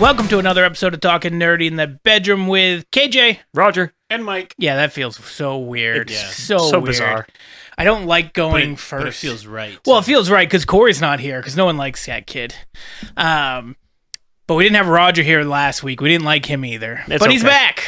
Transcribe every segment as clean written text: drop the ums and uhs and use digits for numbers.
Welcome to another episode of Talking Nerdy in the Bedroom with KJ, Roger, and Mike. Yeah, that feels so weird. Yeah. So weird. Bizarre. I don't like going first. But it feels right. Well, it feels right because Corey's not here because no one likes that kid. But we didn't have Roger here last week. We didn't like him either. But he's back.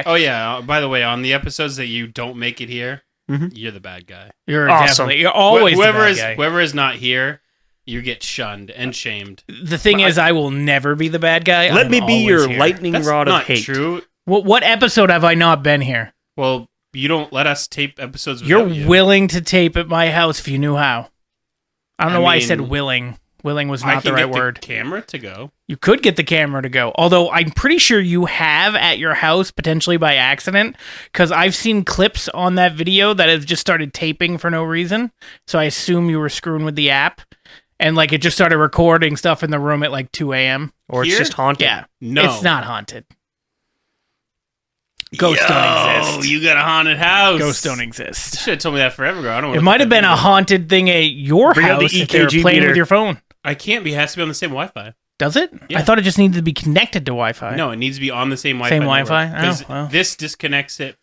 Oh, yeah. By the way, on the episodes that you don't make it here, you're the bad guy. You're awesome. Definitely. You're always the bad guy. Whoever is not here, you get shunned and shamed. The thing is, I will never be the bad guy. Let me be your here. lightning rod of hate. That's not true. What episode have I not been here? Well, you don't let us tape episodes You're without you. willing to tape at my house if you knew how. I don't know why I said willing. Willing was not the right word. The camera to go. You could get the camera to go. Although I'm pretty sure you have at your house, potentially by accident, because I've seen clips on that video that have just started taping for no reason. So I assume you were screwing with the app. And like it just started recording stuff in the room at like 2 a.m. Or it's just haunted. Yeah. No. It's not haunted. Ghosts don't exist. Oh, you got a haunted house. Ghosts don't exist. You should have told me that forever ago. I don't know. It might have been a haunted thing at your Bring out house the if they were EKG playing meter. with your phone. I can't be. It has to be on the same Wi-Fi. Does it? Yeah. I thought it just needed to be connected to Wi-Fi. No, it needs to be on the same Wi-Fi. Same Wi-Fi? Because Oh, well. this disconnects it.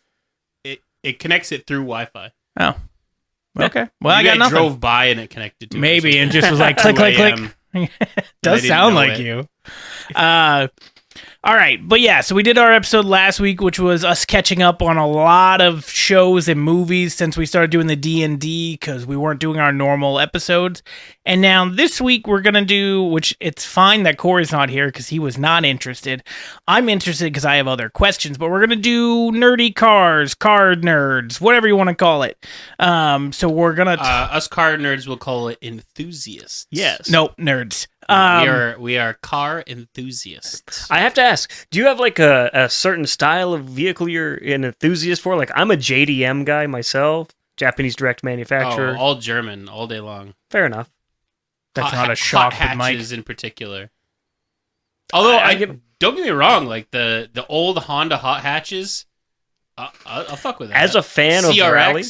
It connects it through Wi-Fi. Oh. Okay. Well, I Maybe got nothing. drove by and it connected to it. Maybe, and just was like, click, click, click. 2 Does didn't sound know like it. you. All right. But yeah, so we did our episode last week, which was us catching up on a lot of shows and movies since we started doing the D&D because we weren't doing our normal episodes. And now this week we're going to do, which it's fine that Corey's not here because he was not interested. I'm interested because I have other questions, but we're going to do nerdy cars, card nerds, whatever you want to call it. So we're going to... us car nerds will call it enthusiasts. Yes. Nope, nerds. We are car enthusiasts. I have to ask, do you have like a certain style of vehicle you're an enthusiast for? Like, I'm a JDM guy myself, Japanese direct manufacturer. All German, all day long. Fair enough. That's not a shock hot with Mike. hatches in particular. Although, don't get me wrong, like the old Honda hot hatches, I'll fuck with that. As a fan of rally,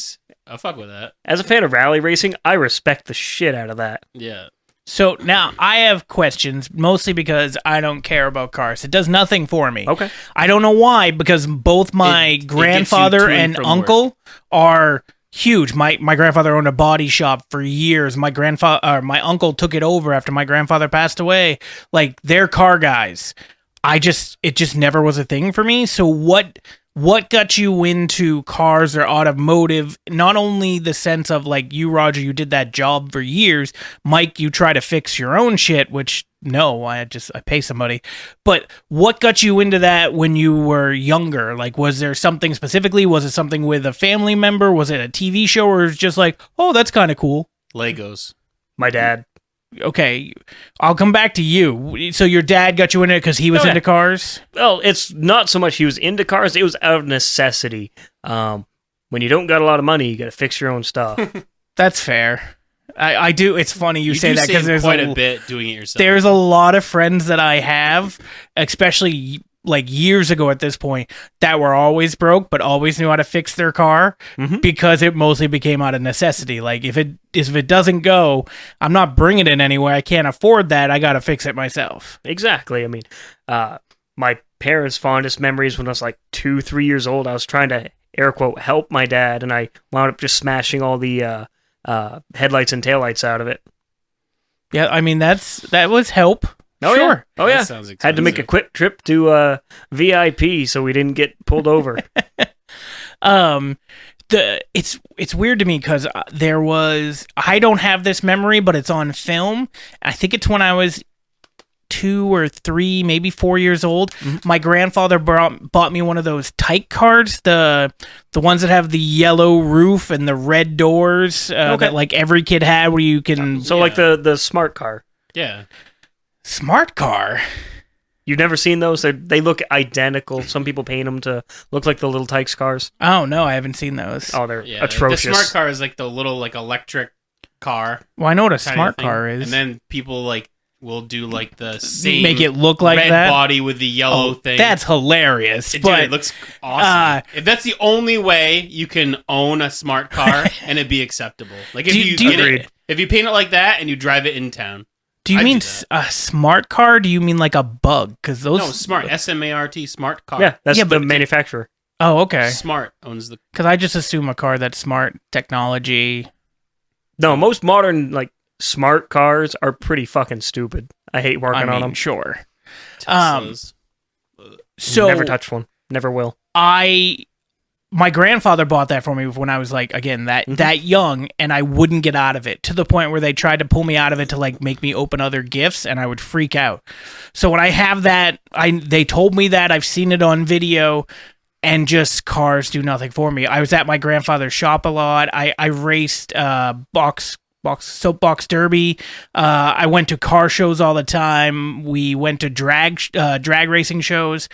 I'll fuck with that. as a fan of rally racing, I respect the shit out of that. Yeah. So now I have questions, mostly because I don't care about cars. It does nothing for me. Okay. I don't know why, because both my It gets you grandfather to and and from uncle are huge. My grandfather owned a body shop for years. My uncle took it over after my grandfather passed away. Like, they're car guys. It just never was a thing for me. So what got you into cars or automotive? Not only the sense of like you, Roger, you did that job for years. Mike, you try to fix your own shit, which no, I pay somebody. But what got you into that when you were younger? Like, was there something specifically? Was it something with a family member? Was it a TV show, or was it just like, oh, that's kind of cool? Legos. My dad. Okay, I'll come back to you. So your dad got you into it because he was into cars? Well, it's not so much he was into cars, it was out of necessity. When you don't got a lot of money, you got to fix your own stuff. That's fair. I do. It's funny you say that because there's quite a bit doing it yourself. There's a lot of friends that I have, especially like years ago at this point, that were always broke but always knew how to fix their car because it mostly became out of necessity. Like if it doesn't go, I'm not bringing it anywhere. I can't afford that. I got to fix it myself. Exactly. I mean, my parents' fondest memories when I was like 2-3 years old, I was trying to air quote help my dad, and I wound up just smashing all the headlights and taillights out of it. Yeah, I mean that was help. Oh, sure. Yeah. Oh yeah. Sounds Had to make a quick trip to VIP so we didn't get pulled over. It's weird to me because I don't have this memory, but it's on film. I think it's when I was 2 or 3, maybe 4 years old. My grandfather bought me one of those tyke cars, the ones that have the yellow roof and the red doors that like every kid had, where you can like the smart car. Yeah. Smart car. You've never seen those? They look identical. Some people paint them to look like the little Tykes cars. Oh no, I haven't seen those. Oh, they're atrocious. The smart car is like the little like electric car. Well, I know what a kind smart of thing. car is. And then people like will do like the same make it look like red that body with the yellow thing. That's hilarious. Dude, but it looks awesome. If that's the only way you can own a smart car and it be acceptable, like if you paint it like that and you drive it in town. Do you I'd mean do that. a smart car? Do you mean like a bug? Because those No, smart. SMART, smart car. Yeah, that's Yeah, the but- manufacturer. Oh, okay. Smart owns the. Because I just assume a car that's smart technology. No, most modern like smart cars are pretty fucking stupid. I hate working on them. Sure. Teslas. So Never touched one. Never will. My grandfather bought that for me when I was like, again, that young, and I wouldn't get out of it, to the point where they tried to pull me out of it to like make me open other gifts, and I would freak out. So when I have that, they told me that, I've seen it on video, and just cars do nothing for me. I was at my grandfather's shop a lot. I raced soapbox derby. I went to car shows all the time. We went to drag racing shows.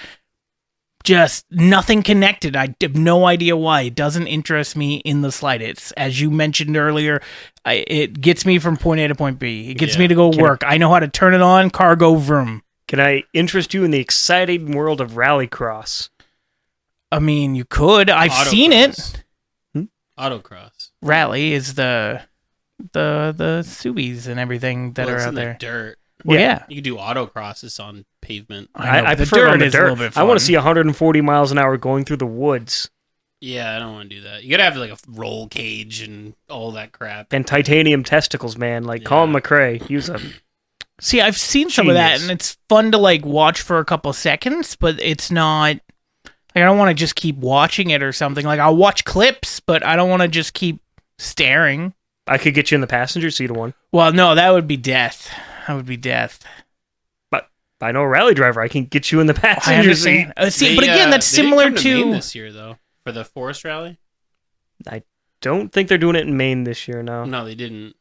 Just nothing connected. I have no idea why. It doesn't interest me in the slightest. As you mentioned earlier, it gets me from point A to point B. It gets me to go work. I know how to turn it on, car go vroom. Can I interest you in the exciting world of rallycross? I mean, you could. I've seen it. Autocross. Rally is the Subis and everything that Well, are it's out in there. the dirt. Well, yeah. You can do autocrosses on pavement. I know, I but the prefer it on dirt the is a little dirt. bit I want fun. to see 140 miles an hour going through the woods Yeah, I don't want to do that. You gotta have like a roll cage and all that crap. and titanium testicles, man. Like Colin McRae, he was a See, I've seen some of that, Genius. and it's fun to like watch for a couple seconds, but it's not. Like, I don't want to just keep watching it or something. Like, I'll watch clips, but I don't want to just keep staring. I could get you in the passenger seat of one. Well, no, that would be death. That would be death. But I know a rally driver. I can get you in the I passenger seat. understand. See, but again, that's They didn't similar come to Maine to. this year though for the forest rally. Don't think they're doing it in Maine this year, no. No, they didn't.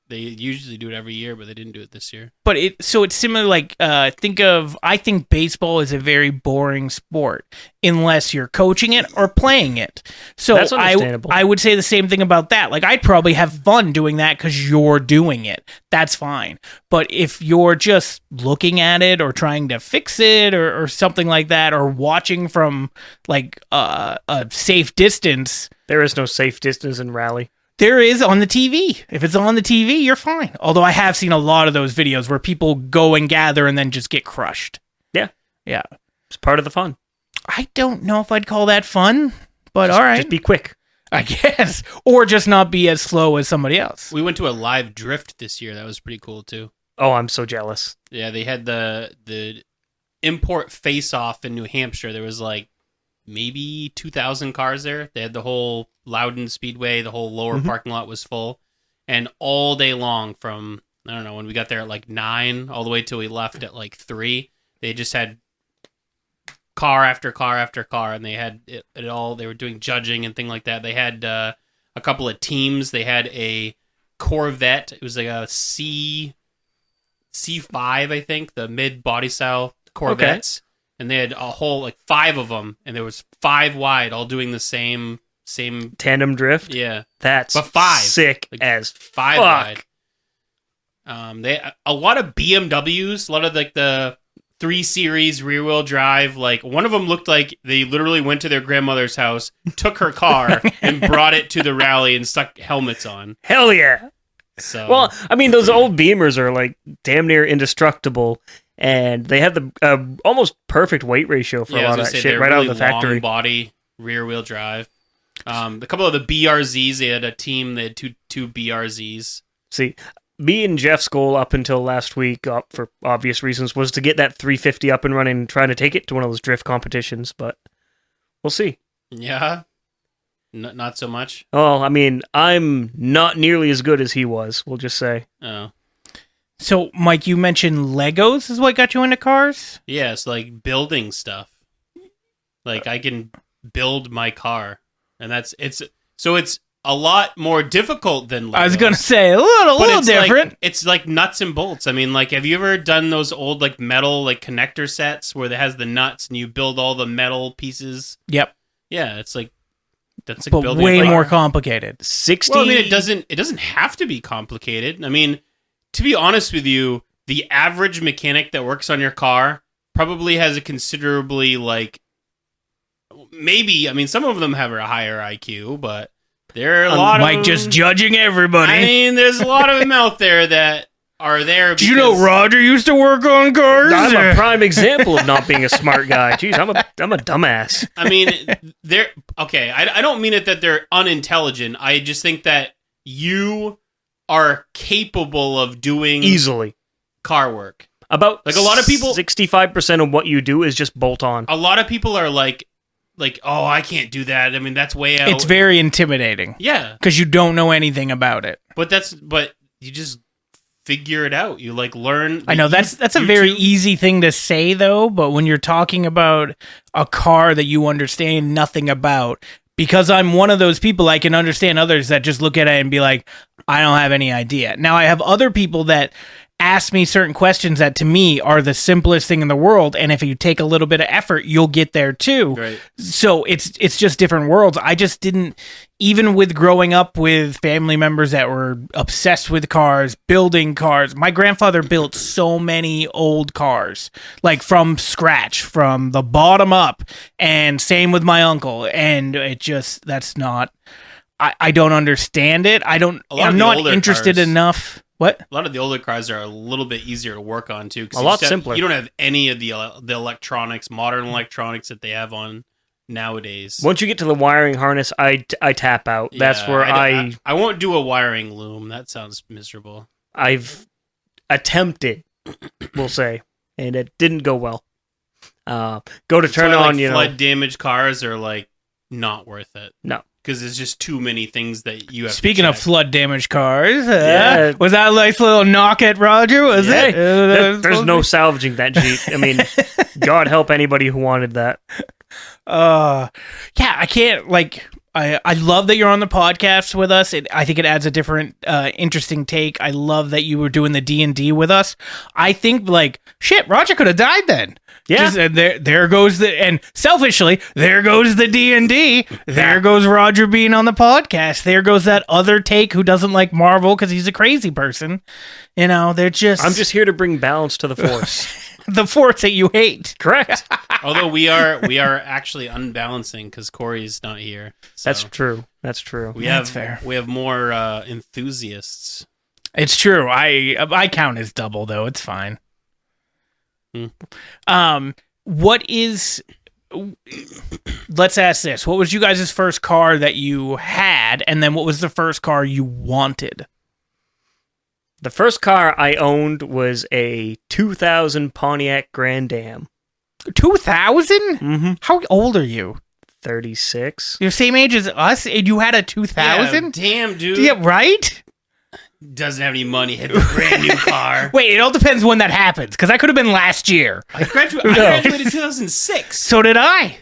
They usually do it every year, but they didn't do it this year. But it's similar. Like, I think baseball is a very boring sport unless you're coaching it or playing it. So That's understandable. I would say the same thing about that. Like, I'd probably have fun doing that because you're doing it. That's fine. But if you're just looking at it or trying to fix it or something like that, or watching from like a safe distance, There is no safe distance in rally. there is on the TV. If it's on the TV, you're fine. Although I have seen a lot of those videos where people go and gather and then just get crushed. Yeah. Yeah. It's part of the fun. I don't know if I'd call that fun, but all right. Just be quick. I guess. Or just not be as slow as somebody else. We went to a live drift this year. That was pretty cool too. Oh, I'm so jealous. Yeah, they had the import face off in New Hampshire. There was like maybe 2,000 cars there. They had the whole Loudon Speedway, the whole lower parking lot was full. And all day long from, I don't know, when we got there at like 9 all the way till we left at like 3, they just had car after car after car, and they had it all. They were doing judging and thing like that. They had a couple of teams. They had a Corvette. It was like a C5, I think, the mid body style Corvettes. And they had a whole like 5 of them, and there was 5 wide, all doing the same. Tandem drift. Yeah, That's but 5 sick Like, as 5 fuck. wide. They a lot of BMWs, a lot of like the 3 Series rear wheel drive. Like one of them looked like they literally went to their grandmother's house, took her car, and brought it to the rally and stuck helmets on. Hell yeah. So Well, I mean, those old Beamers are like damn near indestructible, and they have the almost perfect weight ratio for a I was lot of gonna that say shit they're right out really of the factory. long body rear wheel drive. A couple of the BRZs, they had a team. They had two BRZs. See, me and Jeff's goal up until last week, for obvious reasons, was to get that 350 up and running, trying to take it to one of those drift competitions, but we'll see. Yeah, not so much. Oh, I mean, I'm not nearly as good as he was, we'll just say. Oh, So, Mike, you mentioned Legos is what got you into cars? yeah. It's like building stuff. Like I can build my car, and it's a lot more difficult than Legos. I was going to say, a But little it's different. Like, it's like nuts and bolts. I mean, like, have you ever done those old like metal like connector sets where it has the nuts and you build all the metal pieces? Yep. Yeah, it's like that's like But building way a car. more complicated. 60. Well, I mean, it doesn't have to be complicated. I mean, to be honest with you, the average mechanic that works on your car probably has a considerably like maybe. I mean, some of them have a higher IQ, but there are a lot Mike of just them- judging everybody. I mean, there's a lot of them out there that are there. Did you know because- Roger used to work on cars? I'm a prime example of not being a smart guy. Jeez, I'm a dumbass. I mean, they're okay. I don't mean it that they're unintelligent. I just think that you are capable of doing Easily. car work. About Like, a lot of people- 65% of what you do is just bolt on. A lot of people are like, oh, I can't do that. I mean, that's way out. It's very intimidating yeah, because you don't know anything about it. but you just figure it out. You like learn. I know that's a very YouTube- easy thing to say though, but when you're talking about a car that you understand nothing about, because I'm one of those people, I can understand others that just look at it and be like, I don't have any idea. Now I have other people that ask me certain questions that to me are the simplest thing in the world, and if you take a little bit of effort, you'll get there too. Right. So it's just different worlds. I just didn't, even with growing up with family members that were obsessed with cars, building cars. My grandfather built so many old cars, like from scratch, from the bottom up, and same with my uncle. And it just, that's not, I don't understand it. A lot of I'm the not older interested cars- enough. What? A lot of the older cars are a little bit easier to work on too. 'Cause A you lot just have- simpler. You don't have any of the electronics, modern electronics that they have on nowadays. Once you get to the wiring harness, I tap out. That's Yeah, where I won't do a wiring loom. That sounds miserable. I've attempted, we'll say, and it didn't go well. Go to That's turn why, on, like, you know. flood damaged cars are like not worth it. No. Because there's just too many things that you have. Speaking to of check. flood damaged cars, Yeah. was that a nice little knock at Roger? Was Yeah. it? There's no salvaging that Jeep. I mean, God help anybody who wanted that. Yeah, I can't like. I love that you're on the podcast with us. I think it adds a different, interesting take. I love that you were doing the D&D with us. I think like shit, Roger could have died then. Yeah. Just, there goes and selfishly, there goes the D&D. There goes Roger being on the podcast. There goes that other take who doesn't like Marvel because he's a crazy person. You know, they're just. I'm just here to bring balance to the force. the force that you hate. Correct. Although we are actually unbalancing because Corey's not here. So That's true. That's true. we That's have fair. we have more enthusiasts. It's true. I count as double though. It's fine. What is? Let's ask this. What was you guys' first car that you had, and then what was the first car you wanted? The first car I owned was a 2000 Pontiac Grand Am. 2000? Mm-hmm. How old are you? 36. You're the same age as us, and you had a 2000? Yeah, damn, dude. Yeah, right? Doesn't have any money. Had a brand new car. Wait, it all depends when that happens, because I could have been last year. I graduated 2006. So did I.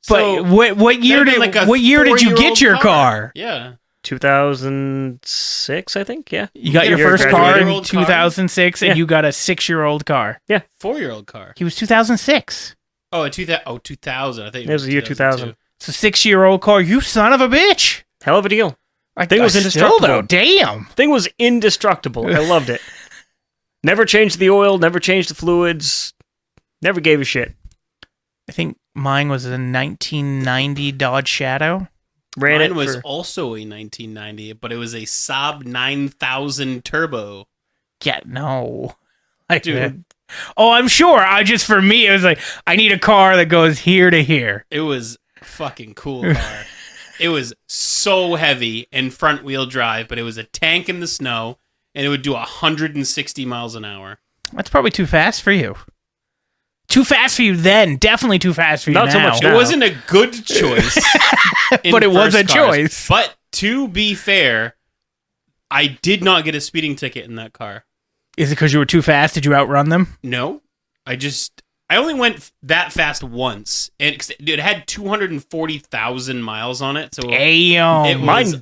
So But what year that'd did be like a what year did you 4-year-old get your car? Yeah. 2006, I think. Yeah. You got You your get a first car in 4-year-old car? 2006, and Yeah. you got a 6-year-old car. 4-year-old car. He was 2006. Oh, a 2000. I think It was the year 2000. It's a 6-year-old car. You son of a bitch. Hell of a deal. Thing was still indestructible. though. Damn. Thing was indestructible. I loved it. Never changed the oil, never changed the fluids, never gave a shit. I think mine was a 1990 Dodge Shadow. Ran Mine it was for, also a 1990, but it was a Saab 9000 turbo. Yeah, no. Like, Dude. Oh, I'm sure. For me, it was like, I need a car that goes here to here. It was a fucking cool car. It was so heavy and front wheel drive, but it was a tank in the snow, and it would do 160 miles an hour. That's probably too fast for you. Too fast for you then. Definitely too fast for you Not now. so much It now. wasn't a good choice, in But it was first a cars. choice. But to be fair, I did not get a speeding ticket in that car. Is it because you were too fast? Did you outrun them? No, I only went that fast once, and it had 240,000 miles on it. So Damn. it was,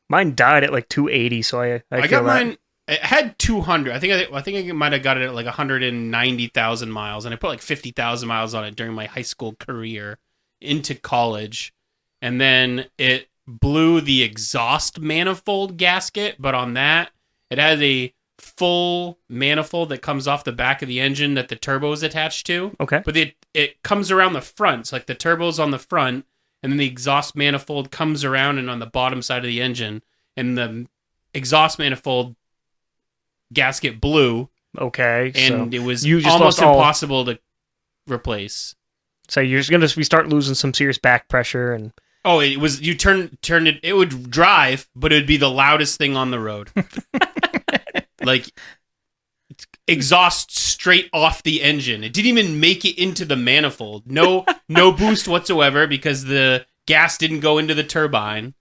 Mine died at like 280, so I I feel got that. mine. It had 200. I think I might have got it at like 190,000 miles, and I put like 50,000 miles on it during my high school career into college, and then it blew the exhaust manifold gasket. But on that, it has a full manifold that comes off the back of the engine that the turbo is attached to. Okay. But it comes around the front, so like the turbo's on the front, and then the exhaust manifold comes around and on the bottom side of the engine, and the exhaust manifold gasket blew, Okay. and so it was you just almost lost all- impossible to replace. So you're just going to start losing some serious back pressure. And Oh, it was, you turn it, it would drive, but it would be the loudest thing on the road. Like, exhaust straight off the engine. It didn't even make it into the manifold. No boost whatsoever, because the gas didn't go into the turbine,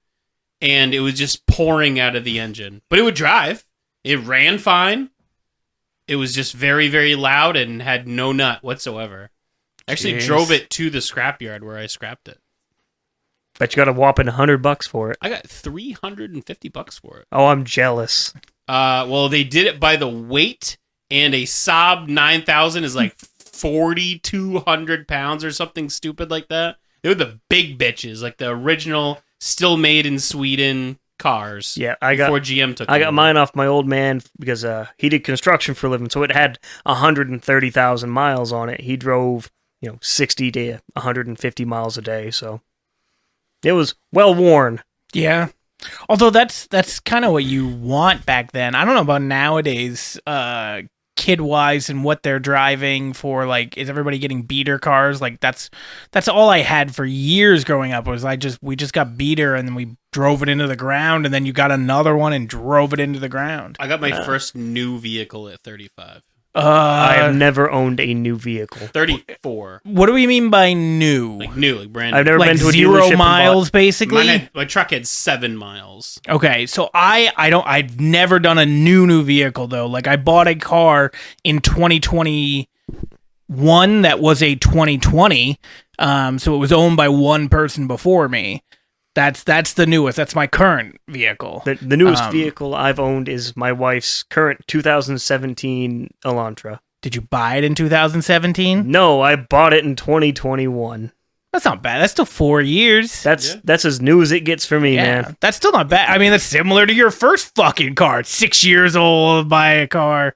and it was just pouring out of the engine. But it would drive. It ran fine. It was just very, very loud and had no nut whatsoever. I actually Jeez. drove it to the scrapyard where I scrapped it. but you got a whopping $100 for it. I got $350 for it. Oh, I'm jealous. Well, they did it by the weight, and a Saab 9000 is like 4,200 pounds or something stupid like that. They were the big bitches, like the original, still made in Sweden cars. Yeah, before GM took I them got over. mine off my old man because he did construction for a living, so it had 130,000 miles on it. He drove 60 to 150 miles a day, so it was well worn. Yeah. Although that's kind of what you want back then. I don't know about nowadays, kid wise, and what they're driving for. Like, is everybody getting beater cars? Like, that's all I had for years growing up. Was we just got beater, and then we drove it into the ground, and then you got another one and drove it into the ground. I got my first new vehicle at 35. I have never owned a new vehicle. 34. What do we mean by new? Like new, like brand new. I've never Like been to a 0 dealership and miles, basically. My truck had 7 miles. Okay, so I've never done a new vehicle though. Like, I bought a car in 2021 that was a 2020, so it was owned by one person before me. That's the newest. That's my current vehicle. The newest vehicle I've owned is my wife's current 2017 Elantra. Did you buy it in 2017? No, I bought it in 2021. That's not bad. That's still 4 years. That's as new as it gets for me, man. That's still not bad. I mean, that's similar to your first fucking car. 6 years old, buy a car.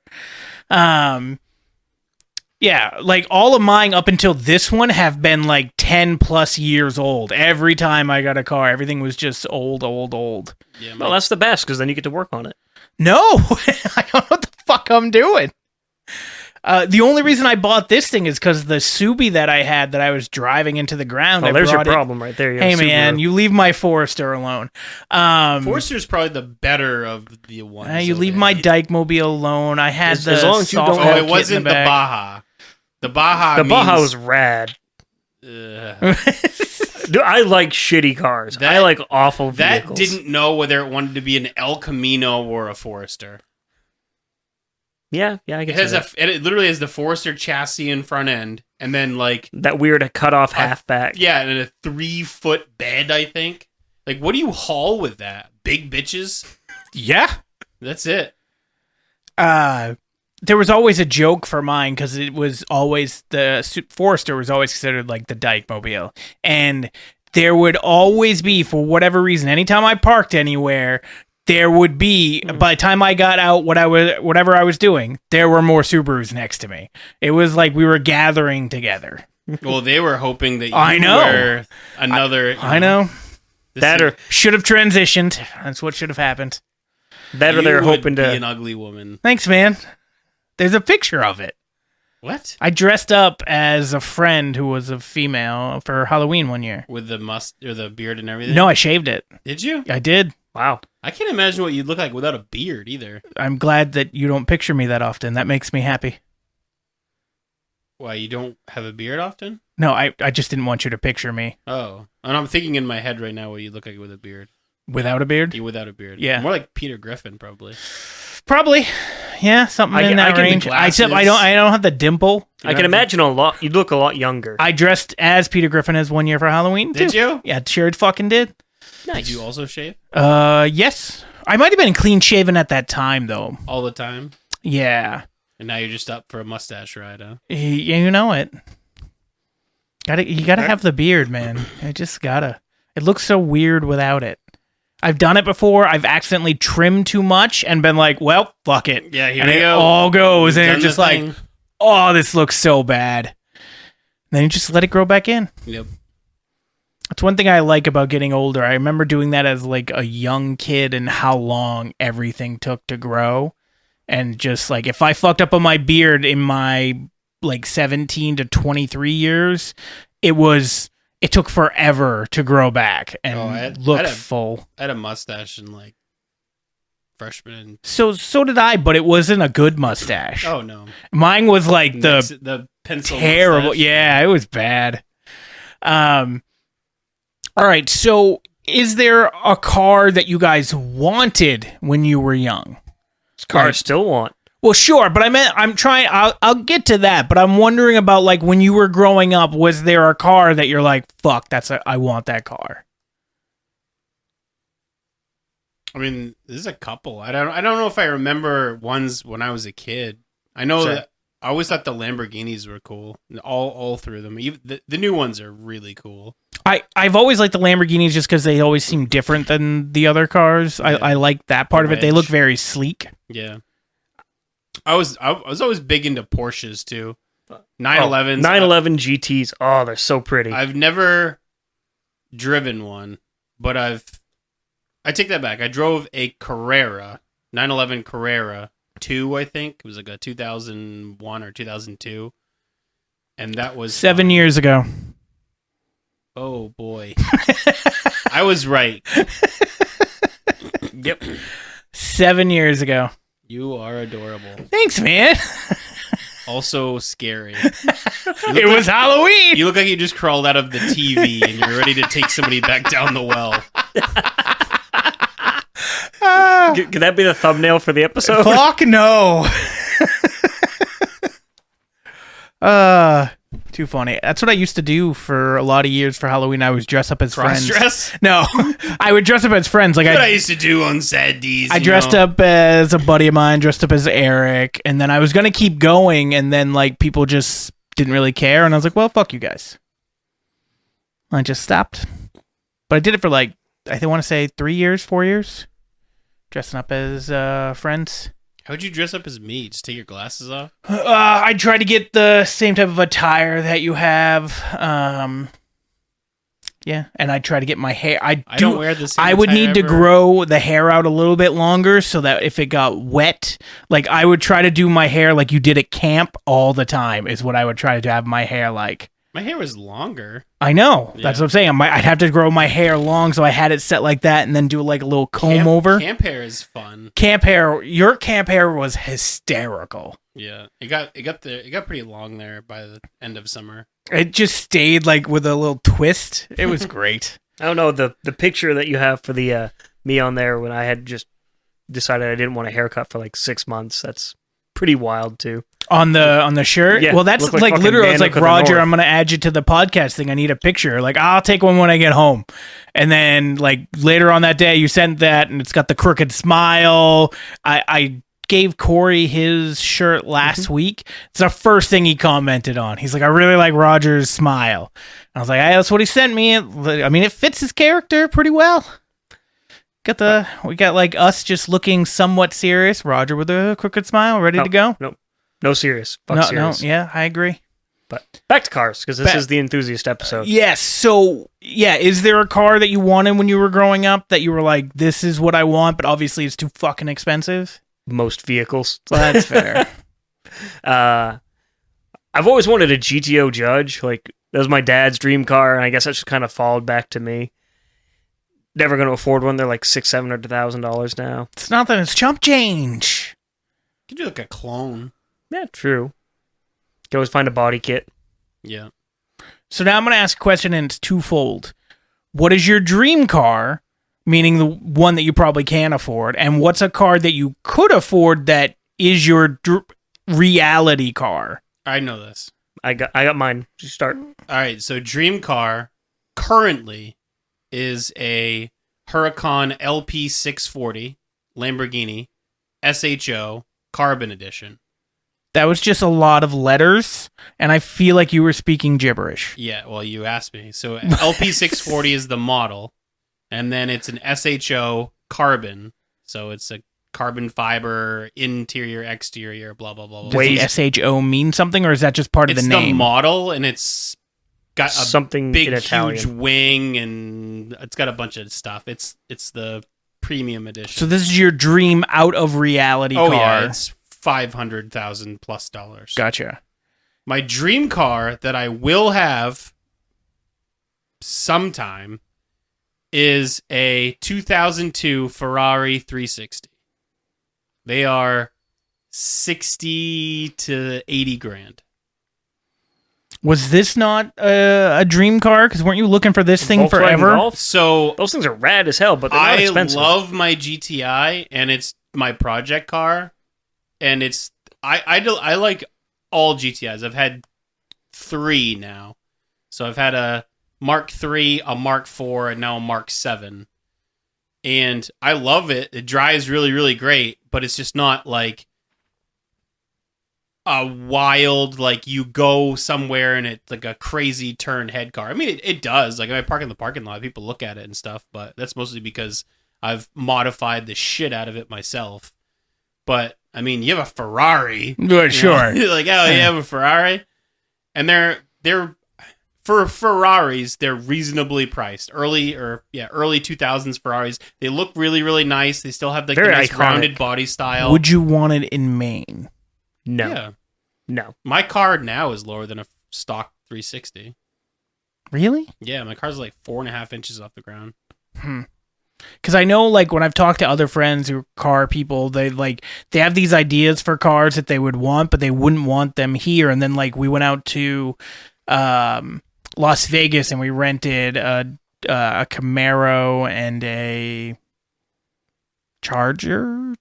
Yeah, like all of mine up until this one have been like 10 plus years old. Every time I got a car, everything was just old. Yeah, Well, that's the best because then you get to work on it. No, I don't know what the fuck I'm doing. The only reason I bought this thing is because the Subi that I had that I was driving into the ground. Oh, I there's your brought it- problem right there. You Hey have a man, Subaru. you leave my Forester alone. Forster's probably the better of the ones. You leave my Dyke-mobile alone. I had As long as you don't- software Oh, it kit wasn't in the the back. Baja. The Baja. The Baja means- was rad. Ugh. Dude, I like shitty cars. That- I like awful That vehicles. didn't know whether it wanted to be an El Camino or a Forester. Yeah, I It guess has it literally has the Forester chassis and front end, and then like that weird cut off halfback. yeah, and a 3-foot bed. I think. Like, what do you haul with that? Big bitches. Yeah. That's it. There was always a joke for mine because it was always Forester was always considered like the Dyke-mobile, and there would always be, for whatever reason, anytime I parked anywhere, there would be, by the time I got out whatever I was doing, there were more Subarus next to me. It was like we were gathering together. Well, they were hoping that you I know. were another. I know. That or Should have transitioned. That's what should have happened. they're you would hoping be to. an ugly woman. Thanks, man. There's a picture of it. What? I dressed up as a friend who was a female for Halloween one year. With the or the beard and everything? No, I shaved it. Did you? I did. Wow. I can't imagine what you'd look like without a beard either. I'm glad that you don't picture me that often. That makes me happy. Why, you don't have a beard often? No, I just didn't want you to picture me Oh. And I'm thinking in my head right now what you look like with a beard. without a beard. You without a beard. Yeah. More like Peter Griffin, probably. Probably. Yeah, something in I that can- range. the Except I glasses. don't have the dimple. I can imagine a lot. You'd look a lot younger. I dressed as Peter Griffin as one year for Halloween too. Did you? Yeah, sure fucking did. Did you also shave? Yes. I might have been clean shaven at that time though. All the time? Yeah. And now you're just up for a mustache ride, huh? You know it. You gotta have the beard, man. I just gotta. It looks so weird without it. I've done it before. I've accidentally trimmed too much and been like, well, fuck it. Yeah, here and we it go. all goes, and Done you're the just like, thing. oh, this looks so bad. Then you just let it grow back in. Yep. That's one thing I like about getting older. I remember doing that as like a young kid and how long everything took to grow. And just like if I fucked up on my beard in my like 17 to 23 years, it took forever to grow back and look full. I had a mustache in like freshman. So did I, but it wasn't a good mustache. Oh no, mine was like the pencil terrible. mustache. Yeah, it was bad. All right. So, is there a car that you guys wanted when you were young? Car I still want. Well, sure, but I'll get to that, but I'm wondering about like when you were growing up, was there a car that you're like, fuck, I want that car? I mean, there's a couple. I don't know if I remember ones when I was a kid. I know that I always thought the Lamborghinis were cool. All through them. Even the new ones are really cool. I've always liked the Lamborghinis just because they always seem different than the other cars. Yeah. I like that part of it. They look very sleek. Yeah. I was always big into Porsches too. 911s. 911 GTs. Oh, they're so pretty. I've never driven one, but I take that back. I drove a Carrera, 911 Carrera 2, I think. It was like a 2001 or 2002. And that was 7 years ago. Oh boy. I was right. Yep. 7 years ago. You are adorable. Thanks, man. Also scary. It was Halloween. You look like you just crawled out of the TV and you're ready to take somebody back down the well. Could that be the thumbnail for the episode? Fuck no. Too funny. That's what I used to do for a lot of years for Halloween. I was dress up as friends. Cross-dress? No, I would dress up as friends. Like That's what I used to do on Saturdays. I dressed up as a buddy of mine, dressed up as Eric, and then I was gonna keep going, and then like people just didn't really care, and I was like, well, fuck you guys. I just stopped. But I did it for like I want to say 3 years, 4 years, dressing up as friends. How'd you dress up as me? Just take your glasses off? I try to get the same type of attire that you have. Yeah, and I try to get my hair. I don't wear the same I would attire need to ever. grow the hair out a little bit longer so that if it got wet, like I would try to do my hair like you did at camp all the time is what I would try to have my hair like. My hair was longer. I know. Yeah. That's what I'm saying. I'd have to grow my hair long, so I had it set like that and then do like a little comb over. Camp hair is fun. Camp hair, your camp hair was hysterical. Yeah. It got pretty long there by the end of summer. It just stayed like with a little twist. It was great. I don't know, the picture that you have for the me on there when I had just decided I didn't want a haircut for like 6 months. That's pretty wild too. On the shirt? Yeah, well, that's look like fucking literally, it's Man like, of the Roger, North. I'm going to add you to the podcast thing. I need a picture. Like, I'll take one when I get home. And then, like, later on that day, you sent that, and it's got the crooked smile. I gave Corey his shirt last week. It's the first thing he commented on. He's like, I really like Roger's smile. I was like, hey, that's what he sent me. I mean, it fits his character pretty well. We got like us just looking somewhat serious. Roger with a crooked smile, ready to go. No serious. Fuck serious. No, yeah, I agree. But back to cars, because this is the enthusiast episode. Yes. So, yeah, is there a car that you wanted when you were growing up that you were like, this is what I want, but obviously it's too fucking expensive? Most vehicles. Well, that's fair. I've always wanted a GTO Judge. Like, that was my dad's dream car, and I guess that just kind of followed back to me. Never going to afford one. They're like $600,000-$700,000 now. It's nothing. It's chump change. You could do like a clone. Yeah, true. Can always find a body kit. Yeah. So now I'm going to ask a question, and it's twofold. What is your dream car, meaning the one that you probably can't afford, and what's a car that you could afford that is your reality car? I know this. I got mine. Just start. All right. So dream car currently is a Huracan LP640 Lamborghini SHO Carbon Edition. That was just a lot of letters, and I feel like you were speaking gibberish. Yeah, well, you asked me. So LP640 is the model, and then it's an SHO Carbon. So it's a carbon fiber, interior, exterior, blah, blah, blah, blah. Does the SHO mean something, or is that just part of the It's name? the model, and it's got a Something big, in Italian. huge wing, and it's got a bunch of stuff. It's the premium edition. So this is your dream out of reality car. Yeah, it's $500,000+. Gotcha. My dream car that I will have sometime is a 2002 Ferrari 360. They are 60 to 80 grand. Was this not a dream car? Because weren't you looking for this thing Volkswagen forever? Golf? So Those things are rad as hell, but they're not expensive. I love my GTI, and it's my project car, and it's I like all GTIs. I've had 3 now, so I've had a Mark III, a Mark IV, and now a Mark VII, and I love it. It drives really, really great, but it's just not like a wild, like you go somewhere and it's like a crazy turn head car. I mean, it does. Like, I park in the parking lot, people look at it and stuff, but that's mostly because I've modified the shit out of it myself. But I mean, you have a Ferrari. Sure. You're like, oh, you have a Ferrari? And they're for Ferraris, they're reasonably priced. Early 2000s Ferraris. They look really, really nice. They still have like the Very nice iconic. rounded body style. Would you want it in Maine? No. Yeah. No. My car now is lower than a stock 360. Really? Yeah, my car's like 4.5 inches off the ground. Because I know, like, when I've talked to other friends who are car people, they have these ideas for cars that they would want, but they wouldn't want them here. And then, like, we went out to Las Vegas and we rented a Camaro and a Challenger,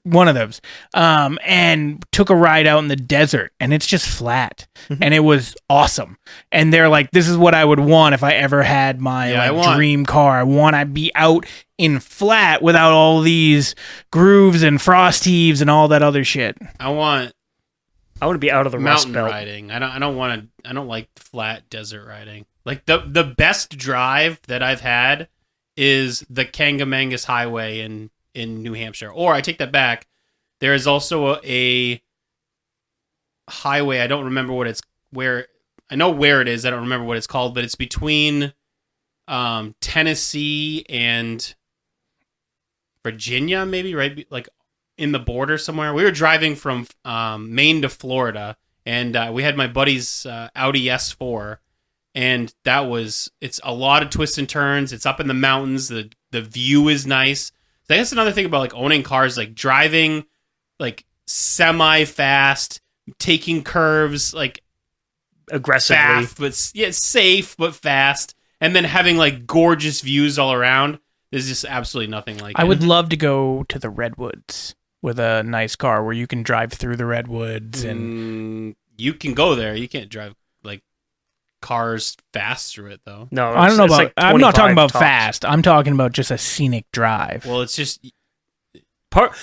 one of those, and took a ride out in the desert, and it's just flat, and it was awesome. And they're like, this is what I would want if I ever had my dream car. I want to be out in flat without all these grooves and frost heaves and all that other shit. I want I want to be out of the Rust mountain Belt. riding. I don't like flat desert riding. Like the best drive that I've had is the Kangamangas Highway in New Hampshire. Or I take that back. There is also a highway. I don't remember I know where it is. I don't remember what it's called, but it's between Tennessee and Virginia, maybe, right? Like in the border somewhere. We were driving from Maine to Florida, and we had my buddy's Audi S4, and it's a lot of twists and turns. It's up in the mountains. The view is nice. So that's another thing about like owning cars, like driving like semi-fast, taking curves like aggressively, fast, but safe but fast, and then having like gorgeous views all around. There's just absolutely nothing like it. I would love to go to the Redwoods with a nice car where you can drive through the Redwoods and you can go there. You can't drive like cars fast through it though. No, I don't know about. like I'm not talking about tops. fast. I'm talking about just a scenic drive. Well, it's just Part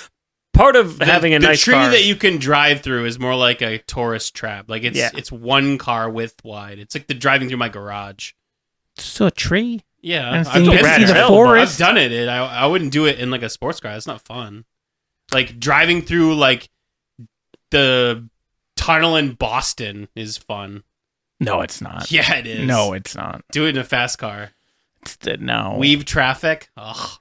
of having a nice tree car that you can drive through is more like a tourist trap. Like it's one car width wide. It's like the driving through my garage. So a tree. Yeah, And I've you done can see it. the I've forest. done it. I wouldn't do it in like a sports car. It's not fun. Like driving through like the tunnel in Boston is fun. No, it's not. Yeah, it is. No, it's not. Do it in a fast car. No. Weave traffic. Ugh.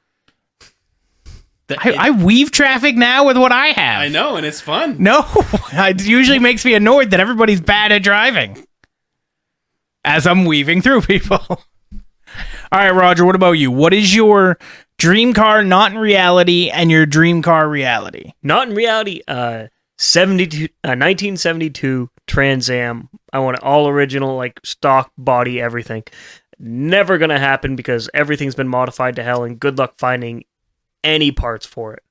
I weave traffic now with what I have. I know, and it's fun. No, it usually makes me annoyed that everybody's bad at driving as I'm weaving through people. All right, Roger, what about you? What is your dream car not in reality and your dream car reality? Not in reality. 1972 Trans Am. I want it all original, like stock body, everything. Never gonna happen because everything's been modified to hell, and good luck finding any parts for it.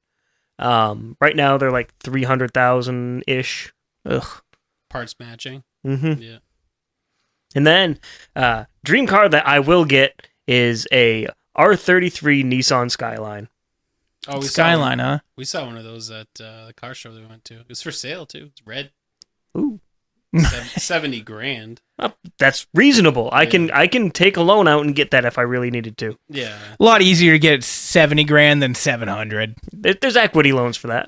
Right now they're like 300,000 ish. Ugh. Parts matching. Mm-hmm. Yeah. And then dream car that I will get is a R33 Nissan Skyline. Oh, Skyline, huh? We saw one of those at the car show that we went to. It was for sale too. It's red. Ooh. 70 grand. That's reasonable. I can take a loan out and get that if I really needed to. Yeah. A lot easier to get 70 grand than 700. There's equity loans for that.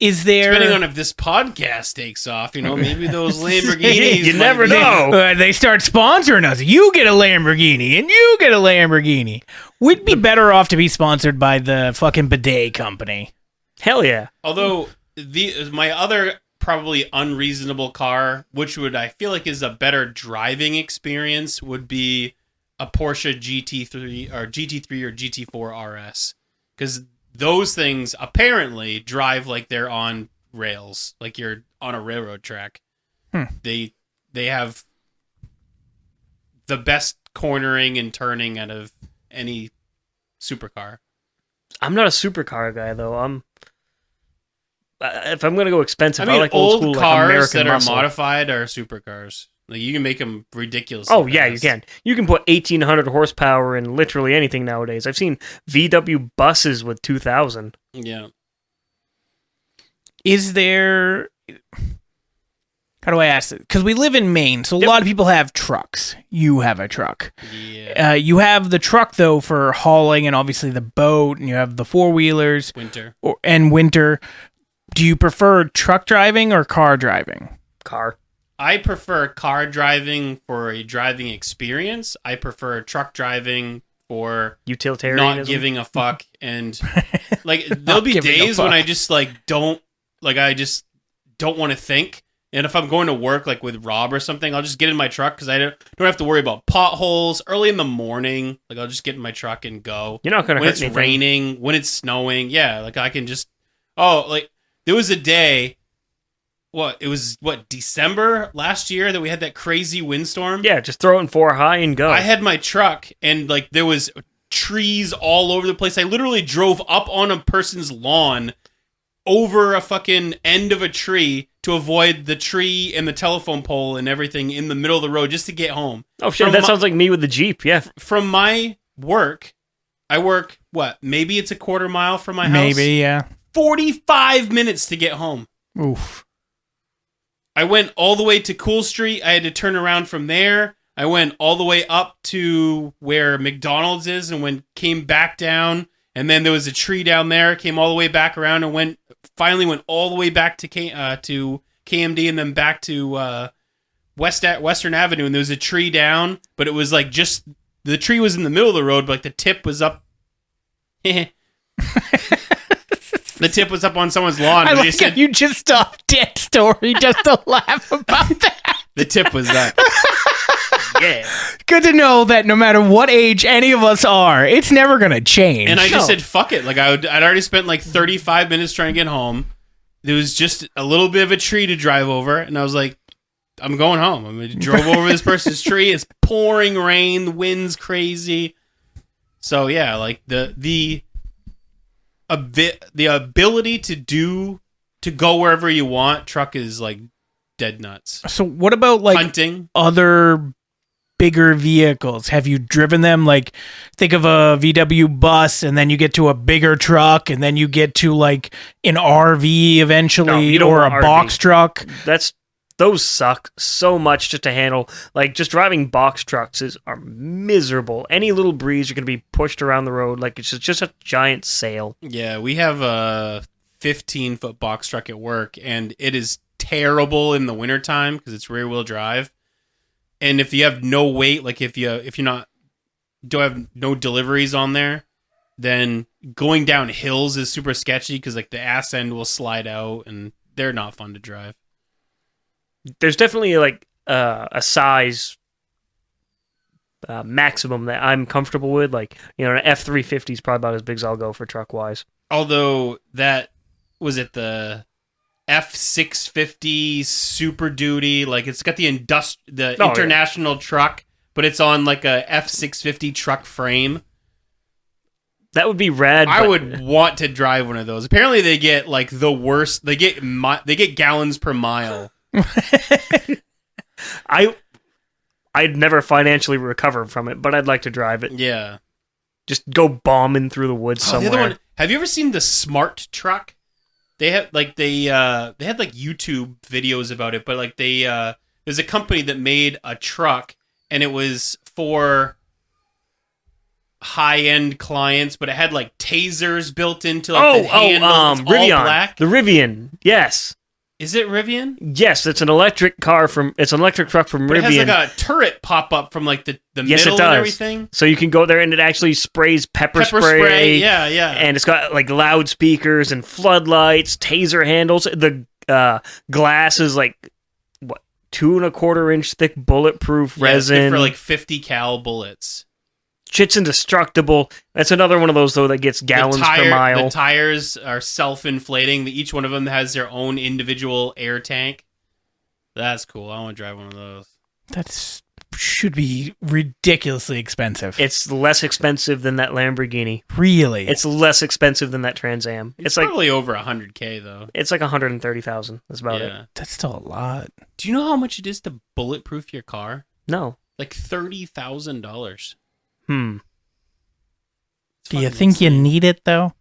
Is there... Depending on if this podcast takes off, maybe those Lamborghinis. You never know. They start sponsoring us. You get a Lamborghini, and you get a Lamborghini. We'd be better off to be sponsored by the fucking bidet company. Hell yeah. Although, my other probably unreasonable car, which I feel like is a better driving experience, would be a Porsche GT3 or GT4 RS. Because those things apparently drive like they're on rails, like you're on a railroad track. They have the best cornering and turning out of any supercar. I'm not a supercar guy though. If I'm gonna go expensive, I like old old school cars like American that muscle. are modified are supercars. Like you can make them ridiculous. Oh yeah, you can. You can put 1,800 horsepower in literally anything nowadays. I've seen VW buses with 2,000. Yeah. Is there... How do I ask it? Because we live in Maine, so a lot of people have trucks. You have a truck. Yeah. You have the truck, though, for hauling, and obviously the boat, and you have the four-wheelers. Winter. Do you prefer truck driving or car driving? Car. I prefer car driving for a driving experience. I prefer truck driving for utilitarianism, not giving a fuck, and like there'll be days when I just don't want to think. And if I'm going to work like with Rob or something, I'll just get in my truck because I don't have to worry about potholes early in the morning. Like I'll just get in my truck and go. You're not going to when hurt it's anything. raining, when it's snowing. Yeah, like I can just. Oh, like there was a day. It was December last year that we had that crazy windstorm? Yeah, just throw it in 4 high and go. I had my truck and like there was trees all over the place. I literally drove up on a person's lawn over a fucking end of a tree to avoid the tree and the telephone pole and everything in the middle of the road just to get home. Oh shit, that sounds like me with the Jeep, yeah. From my work, I work, maybe it's a quarter mile from my house? Maybe, yeah. 45 minutes to get home. Oof. I went all the way to Cool Street. I had to turn around from there. I went all the way up to where McDonald's is and came back down. And then there was a tree down there. Came all the way back around and finally went all the way back to KMD and then back to Western Avenue. And there was a tree down, but it was like just the tree was in the middle of the road, but like the tip was up. The tip was up on someone's lawn. I like it. You just stopped dead story just to laugh about that. The tip was up. Yeah. Good to know that no matter what age any of us are, it's never going to change. And I just said, fuck it. Like I'd already spent like 35 minutes trying to get home. There was just a little bit of a tree to drive over. And I was like, I'm going home. I drove over this person's tree. It's pouring rain. The wind's crazy. So yeah, like the ability to go wherever you want, truck is like dead nuts. So what about like hunting? Other bigger vehicles? Have you driven them? Like think of a VW bus and then you get to a bigger truck and then you get to like an RV eventually or a box truck. Those suck so much just to handle. Like, just driving box trucks are miserable. Any little breeze, you're going to be pushed around the road like it's just a giant sail. Yeah, we have a 15-foot box truck at work, and it is terrible in the wintertime because it's rear-wheel drive. And if you have no weight, like if you're not don't have no deliveries on there, then going down hills is super sketchy because like the ass end will slide out, and they're not fun to drive. There's definitely like a size maximum that I'm comfortable with. Like, an F350 is probably about as big as I'll go for truck wise. Although that was it the F650 Super Duty, like it's got the international truck, but it's on like a F650 truck frame. That would be rad. I would want to drive one of those. Apparently, they get like the worst. They get gallons per mile. I'd never financially recover from it, but I'd like to drive it. Yeah, just go bombing through the woods somewhere. The other one, have you ever seen the Smart Truck? They have like they had like YouTube videos about it, but like there's a company that made a truck, and it was for high-end clients, but it had like tasers built into like the handle. It's all Rivian. black. The Rivian. Yes. Is it Rivian? Yes, it's an electric truck from Rivian. It has like a turret pop up from like the Yes, middle it does. and everything. So you can go there and it actually sprays pepper spray. Yeah. And it's got like loudspeakers and floodlights, taser handles. The glass is like 2.25-inch thick bulletproof resin for like 50 cal bullets. Shit's indestructible. That's another one of those though that gets gallons per mile. The tires are self-inflating. Each one of them has their own individual air tank. That's cool. I want to drive one of those. That should be ridiculously expensive. It's less expensive than that Lamborghini. Really? It's less expensive than that Trans Am. It's like probably over $100K though. It's like $130,000. That's about it. That's still a lot. Do you know how much it is to bulletproof your car? No. Like $30,000. Do you think you need it though?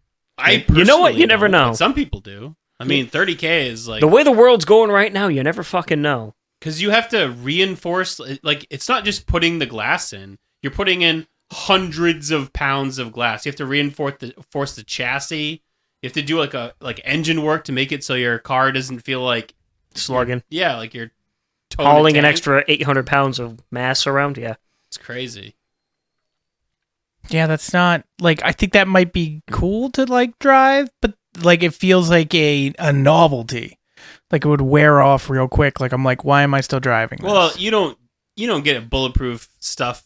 You know what? You never know. But some people do. I mean, $30K is like the way the world's going right now. You never fucking know. Because you have to reinforce, like, it's not just putting the glass in. You're putting in hundreds of pounds of glass. You have to reinforce the chassis. You have to do like engine work to make it so your car doesn't feel like slugging. Yeah, like you're hauling an extra 800 pounds of mass around. Yeah, it's crazy. Yeah, that's not like I think that might be cool to like drive, but like it feels like a novelty. Like it would wear off real quick. Like I'm like, why am I still driving this? Well, you don't get bulletproof stuff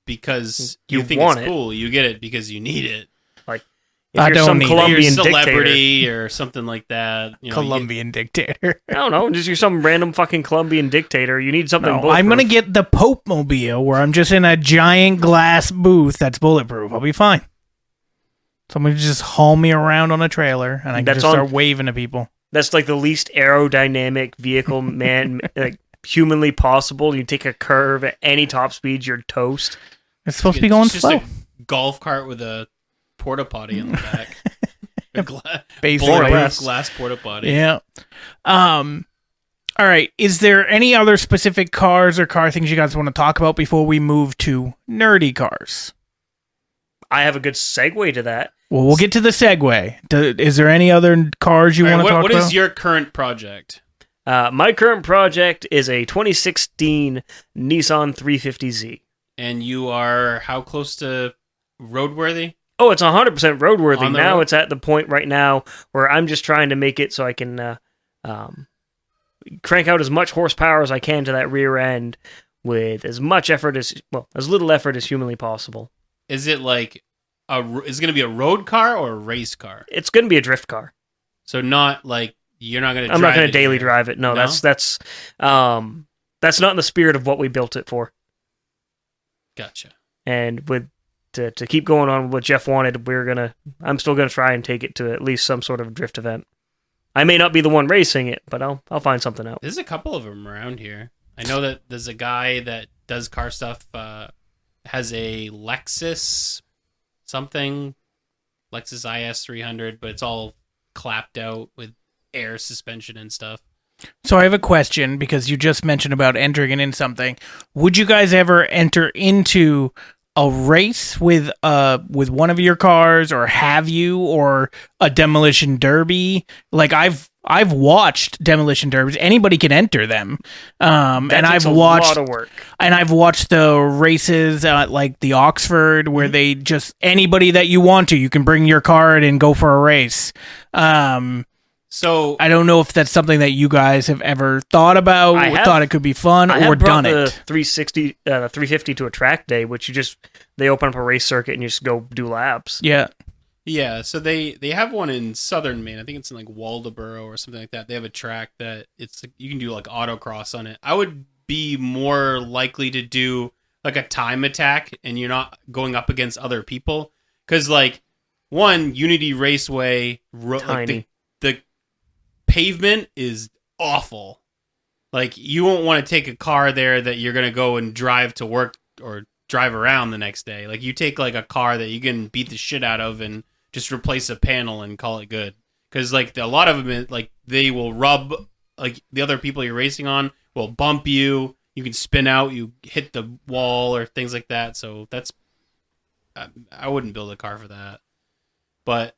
because you think it's cool. You get it because you need it. Like if you're some Colombian celebrity dictator. Or something like that. Colombian dictator. I don't know. Just you're some random fucking Colombian dictator. You need something bulletproof. I'm gonna get the Pope Mobile where I'm just in a giant glass booth that's bulletproof. I'll be fine. Somebody just haul me around on a trailer and I can just start waving to people. That's like the least aerodynamic vehicle, like humanly possible. You take a curve at any top speed, you're toast. It's supposed to be going slow. Just a golf cart with a porta potty in the back. Basically, glass porta potty. Yeah. All right. Is there any other specific cars or car things you guys want to talk about before we move to nerdy cars? I have a good segue to that. Well, we'll get to the segue. Is there any other cars you want to talk about? What is your current project? My current project is a 2016 Nissan 350Z. And you are how close to roadworthy? Oh, it's 100% roadworthy. Now road? It's at the point right now where I'm just trying to make it so I can crank out as much horsepower as I can to that rear end with as much effort as little effort as humanly possible. Is it like is it going to be a road car or a race car? It's going to be a drift car. So not like you're not going to. I'm not going to daily drive it. No, No? that's not in the spirit of what we built it for. Gotcha. And to keep going on what Jeff wanted, I'm still gonna try and take it to at least some sort of drift event. I may not be the one racing it, but I'll find something out. There's a couple of them around here. I know that there's a guy that does car stuff. Has a Lexus IS 300, but it's all clapped out with air suspension and stuff. So I have a question because you just mentioned about entering in something. Would you guys ever enter into a race with one of your cars, or have you, or a demolition derby? Like I've watched demolition derbies. Anybody can enter them. And I've watched a lot of work. And I've watched the races like the Oxford where they just anybody that you want to, you can bring your card and go for a race. So I don't know if that's something that you guys have ever thought about, thought it could be fun, or done it. the 350 to a track day, which they open up a race circuit and you just go do laps. Yeah. Yeah, so they have one in southern Maine. I think it's in like Waldoboro or something like that. They have a track that you can do like autocross on it. I would be more likely to do like a time attack and you're not going up against other people. Because like Unity Raceway, tiny. Like the pavement is awful. Like you won't want to take a car there that you're going to go and drive to work or drive around the next day. Like you take like a car that you can beat the shit out of and just replace a panel and call it good. Because like a lot of them, like they will rub, like the other people you're racing on will bump you. You can spin out, you hit the wall or things like that. So that's I wouldn't build a car for that. But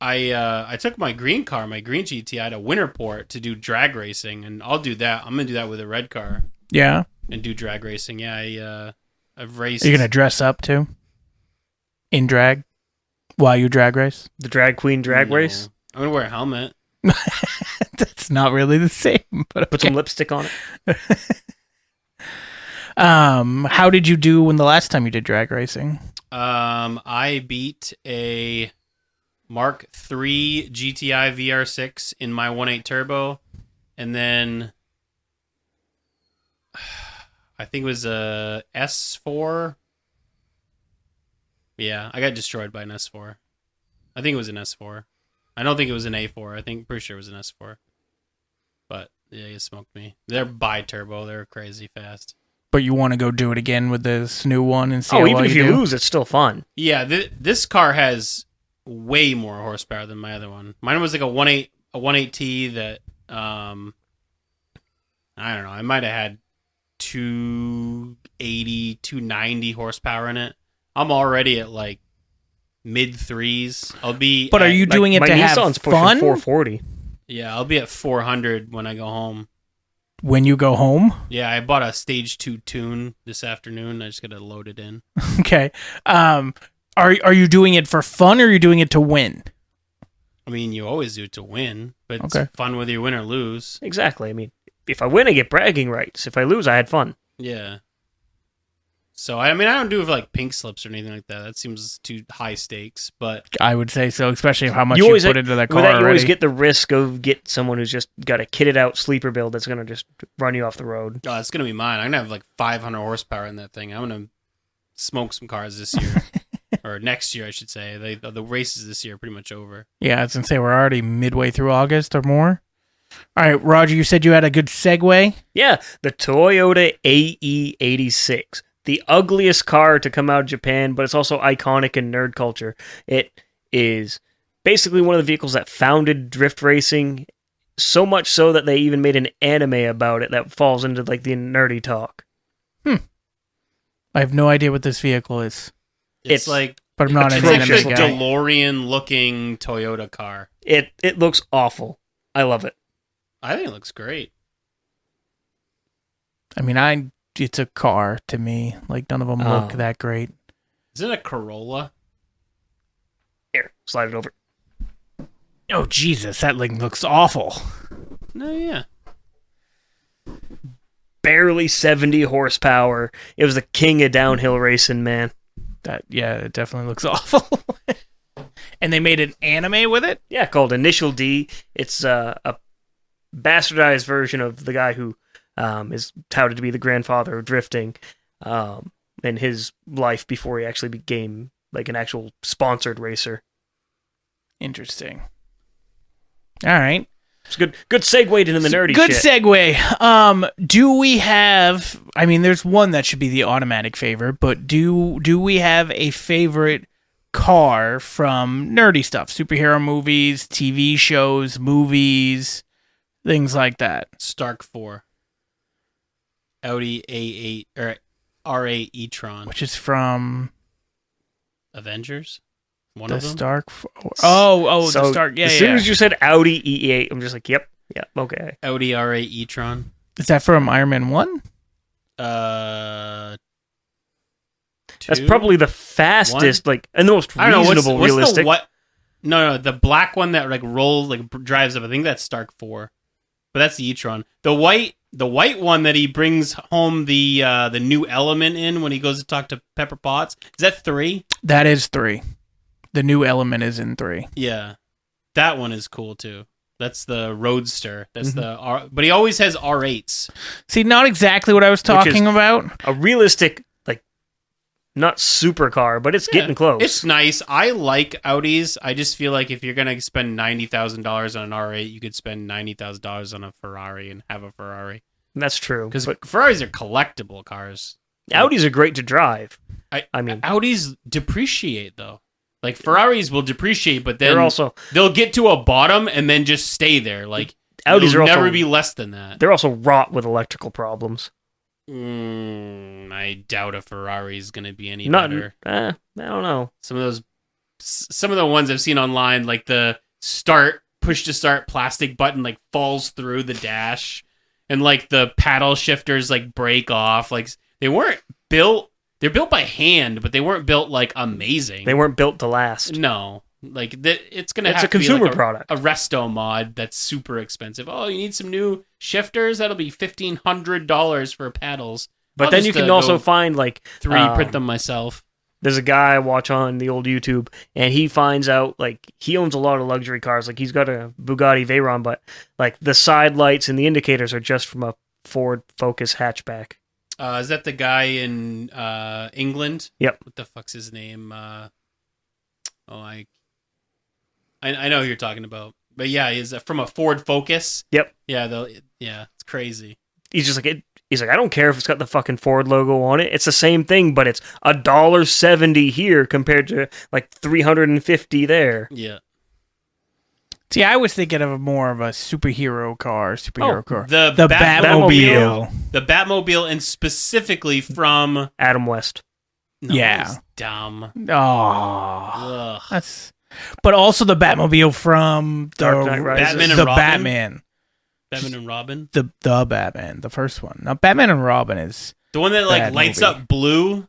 I took my green car, my green GTI to Winterport to do drag racing, and I'll do that. I'm gonna do that with a red car. Yeah. And do drag racing. Yeah, I've raced. Are you gonna dress up too? In drag? While you drag race? The drag queen drag No. race. I'm gonna wear a helmet. That's not really the same. But Put some lipstick on it. How did you do when the last time you did drag racing? I beat a Mark III GTI VR6 in my 1.8 turbo, and then I think it was a S4. Yeah, I got destroyed by an S4. I think it was an S4. I don't think it was an A4. Pretty sure it was an S4. But yeah, it smoked me. They're bi-turbo. They're crazy fast. But you want to go do it again with this new one and see Oh, how even well if you you do? lose, it's still fun. Yeah, this car has way more horsepower than my other one. Mine was like a 1.8T that I don't know. I might have had 280, 290 horsepower in it. I'm already at like mid threes. I'll be. But are you doing it My to have Nissan's pushing fun 440. Yeah, I'll be at 400 when I go home. when you go home? Yeah, I bought a stage 2 tune this afternoon. I just got to load it in. Okay. Are you doing it for fun or are you doing it to win? I mean, you always do it to win, but it's Okay. fun whether you win or lose. Exactly. I mean, if I win, I get bragging rights. If I lose, I had fun. Yeah. So, I mean, I don't do it for like pink slips or anything like that. That seems too high stakes, but I would say so, especially how much You you, always- put into that car With that, you already. always get the risk of get someone who's just got a kitted out sleeper build that's going to just run you off the road. oh, it's going to be mine. I'm going to have like 500 horsepower in that thing. I'm going to smoke some cars this year. Or next year, I should say. The races this year are pretty much over. Yeah, I was going to say we're already midway through August or more. All right, Roger, you said you had a good segue. Yeah, the Toyota AE86. The ugliest car to come out of Japan, but it's also iconic in nerd culture. It is basically one of the vehicles that founded drift racing, so much so that they even made an anime about it that falls into like the nerdy talk. I have no idea what this vehicle is, It's It's like but I'm not an it's like anime a guy. DeLorean-looking Toyota car. It looks awful. I love it. I think it looks great. I mean, it's a car to me. Like, none of them look Oh. that great. Is it a Corolla? Here, slide it over. Oh, Jesus, that thing looks awful. No, yeah. Barely 70 horsepower. It was the king of downhill racing, man. Yeah, it definitely looks awful. And they made an anime with it? Yeah, called Initial D. It's a bastardized version of the guy who is touted to be the grandfather of drifting, and his life before he actually became like an actual sponsored racer. Interesting. All right. It's good segue into the nerdy Good shit. segue. Do we have? I mean, there's one that should be the automatic favorite, but do we have a favorite car from nerdy stuff? Superhero movies, TV shows, movies, things like that. Stark 4. Audi A8 or R8 e-tron. Which is from Avengers? One the of them? Stark. The So, Stark. Yeah, as soon yeah. as you said Audi E8, I'm just like, yep, okay. Audi R8 e-tron. Is that from Iron Man 1? That's 2? probably the fastest, like, and the most I don't know, reasonable, what's realistic. the what? No, the black one that like rolls, like drives up. I think that's Stark 4. But that's the e-tron. The white one that he brings home the new element in when he goes to talk to Pepper Potts. Is that 3? That is 3. The new element is in 3. Yeah. That one is cool too. That's the Roadster. That's the R, but he always has R8s. See, not exactly what I was talking about. A realistic, like, not supercar, but it's getting close. It's nice. I like Audis. I just feel like if you're gonna spend $90,000 on an R8, you could spend $90,000 on a Ferrari and have a Ferrari. That's true. Because But Ferraris are collectible cars. Audis are great to drive. I mean, Audis depreciate though. Like Ferraris will depreciate, but then they're also they'll get to a bottom and then just stay there. Like Audis it'll are also never be less than that. they're also wrought with electrical problems. I doubt a Ferrari is going to be any Not, better. I don't know. Some of the ones I've seen online, like the push to start plastic button, like falls through the dash, and like the paddle shifters like break off. Like they weren't built. They're built by hand, but they weren't built like amazing. They weren't built to last. No, like it's gonna It's have a to be consumer like product. a resto mod that's super expensive. Oh, you need some new shifters? That'll be $1,500 for paddles. But I'll then just, you can go also find like 3D print them myself. There's a guy I watch on the old YouTube, and he finds out, like, he owns a lot of luxury cars. Like, he's got a Bugatti Veyron, but, like, the side lights and the indicators are just from a Ford Focus hatchback. Is that the guy in England? Yep. What the fuck's his name? I know who you're talking about. But yeah, he's from a Ford Focus. Yep. Yeah, it's crazy. He's just like, I don't care if it's got the fucking Ford logo on it. It's the same thing, but it's $1.70 here compared to like $350 there. Yeah. See, I was thinking of more of a superhero car. The Batmobile. The Batmobile, and specifically from Adam West. No, Yeah. that's dumb. Oh, Ugh. but also the Batmobile from the Dark Knight Rises. Batman and the Robin? Batman, Batman and Robin. the Batman, the first one. Now Batman and Robin is The one that like Bad lights movie. up blue.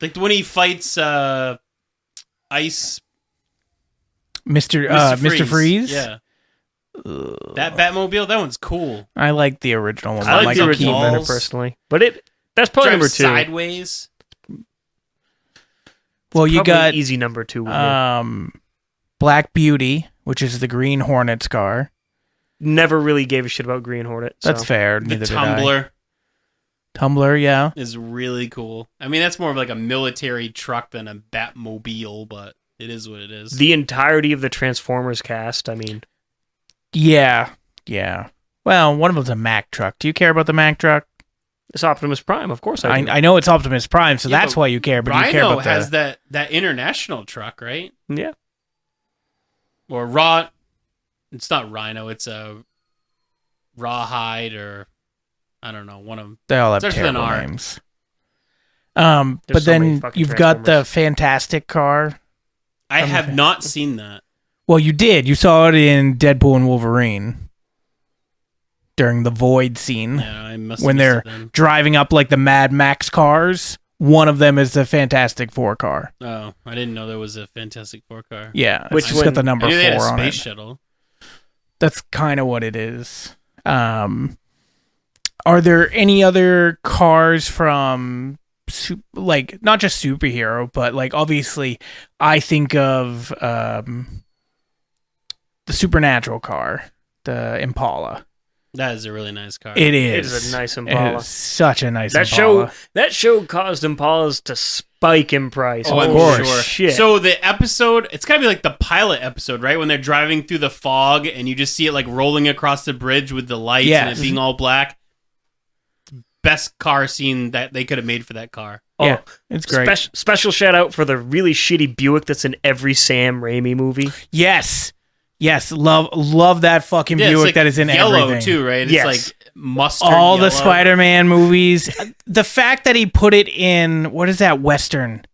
Like the one he fights Ice Mr. Freeze. Yeah. That Batmobile, that one's cool. I like the original one. I like the Michael original Keaton. better Balls. personally, but that's probably number Drives two. sideways. Well, you Probably got easy number two. With me. Black Beauty, which is the Green Hornet's car. Never really gave a shit about Green Hornet. So. That's fair. The Neither did I. Tumbler Tumbler, yeah. is really cool. I mean, that's more of like a military truck than a Batmobile, but it is what it is. The entirety of the Transformers cast. I mean, Yeah. Well, one of them's a Mack truck. Do you care about the Mack truck? it's Optimus Prime, of course. I do. I know it's Optimus Prime, so Yeah, that's but why you care. But you care Rhino about has the that international truck, right? Yeah. Or Raw. It's not Rhino. It's a Rawhide, or I don't know. One of them. they all have Starts with an terrible R. names. There's But so many then fucking you've got the Transformers. Fantastic car. I From the have fa- not seen that. Well, you did. You saw it in Deadpool and Wolverine during the Void scene. Yeah, I must When have they're missed it then. driving up like the Mad Max cars. One of them is the Fantastic Four car. Oh, I didn't know there was a Fantastic Four car. Yeah, Which it's got the number I knew they had 4 a on space it. shuttle. That's kind of what it is. Are there any other cars from like not just superhero, but like obviously I think of the Supernatural car, the Impala. That is a really nice car. It It is. is a nice It Impala. is such a nice That Impala. show caused Impalas to spike in price. Oh, I'm course. sure. Shit. So the episode, it's gotta be like the pilot episode, right? When they're driving through the fog and you just see it like rolling across the bridge with the lights and Yes. it being all black. Best car scene that they could have made for that car. Yeah, it's great. Special shout out for the really shitty Buick that's in every Sam Raimi movie. Yes, love that fucking Yeah, it's Buick like that is in yellow everything. too, right? It's Yes. like mustard All the yellow. Spider-Man movies. The fact that he put it in what is that Western?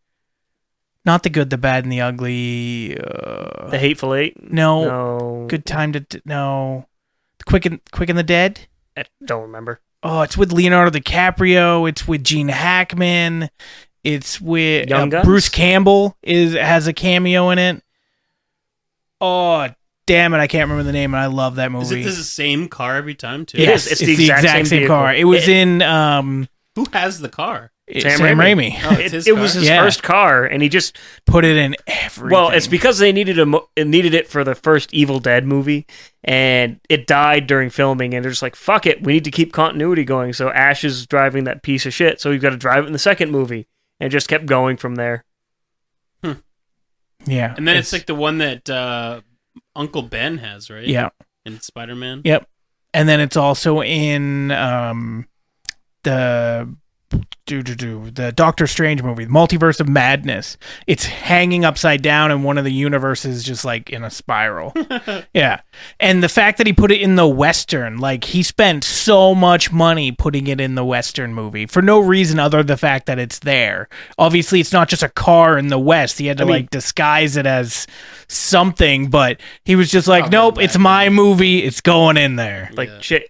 Not the Good, the Bad, and the Ugly. The Hateful Eight. No, No. Good Time to no. Quick and the Dead. I don't remember. Oh, it's with Leonardo DiCaprio. It's with Gene Hackman. It's with Young Guns? Bruce Campbell has a cameo in it. Oh, damn it! I can't remember the name, and I love that Is movie. it the same car every time too? It Yes, is. It's it's the exact same vehicle. car. It was in Who has the car? Sam Raimi. Oh, it's his It was his Yeah. first car, and he just Put it in everything. well, it's because they needed it for the first Evil Dead movie, and it died during filming, and they're just like, "Fuck it, we need to keep continuity going." So Ash is driving that piece of shit, so we've got to drive it in the second movie, and it just kept going from there. yeah, And then it's like the one that Uncle Ben has, right? yeah, In Spider-Man. yep. And then it's also in the the Doctor Strange movie, Multiverse of Madness. It's hanging upside down, and one of the universes just like in a spiral. Yeah, and the fact that he put it in the Western, like he spent so much money putting it in the Western movie for no reason other than the fact that it's there. Obviously, it's not just a car in the West. He had to like disguise it as something, but he was just like, nope, it's my movie. It's going in there. Like shit.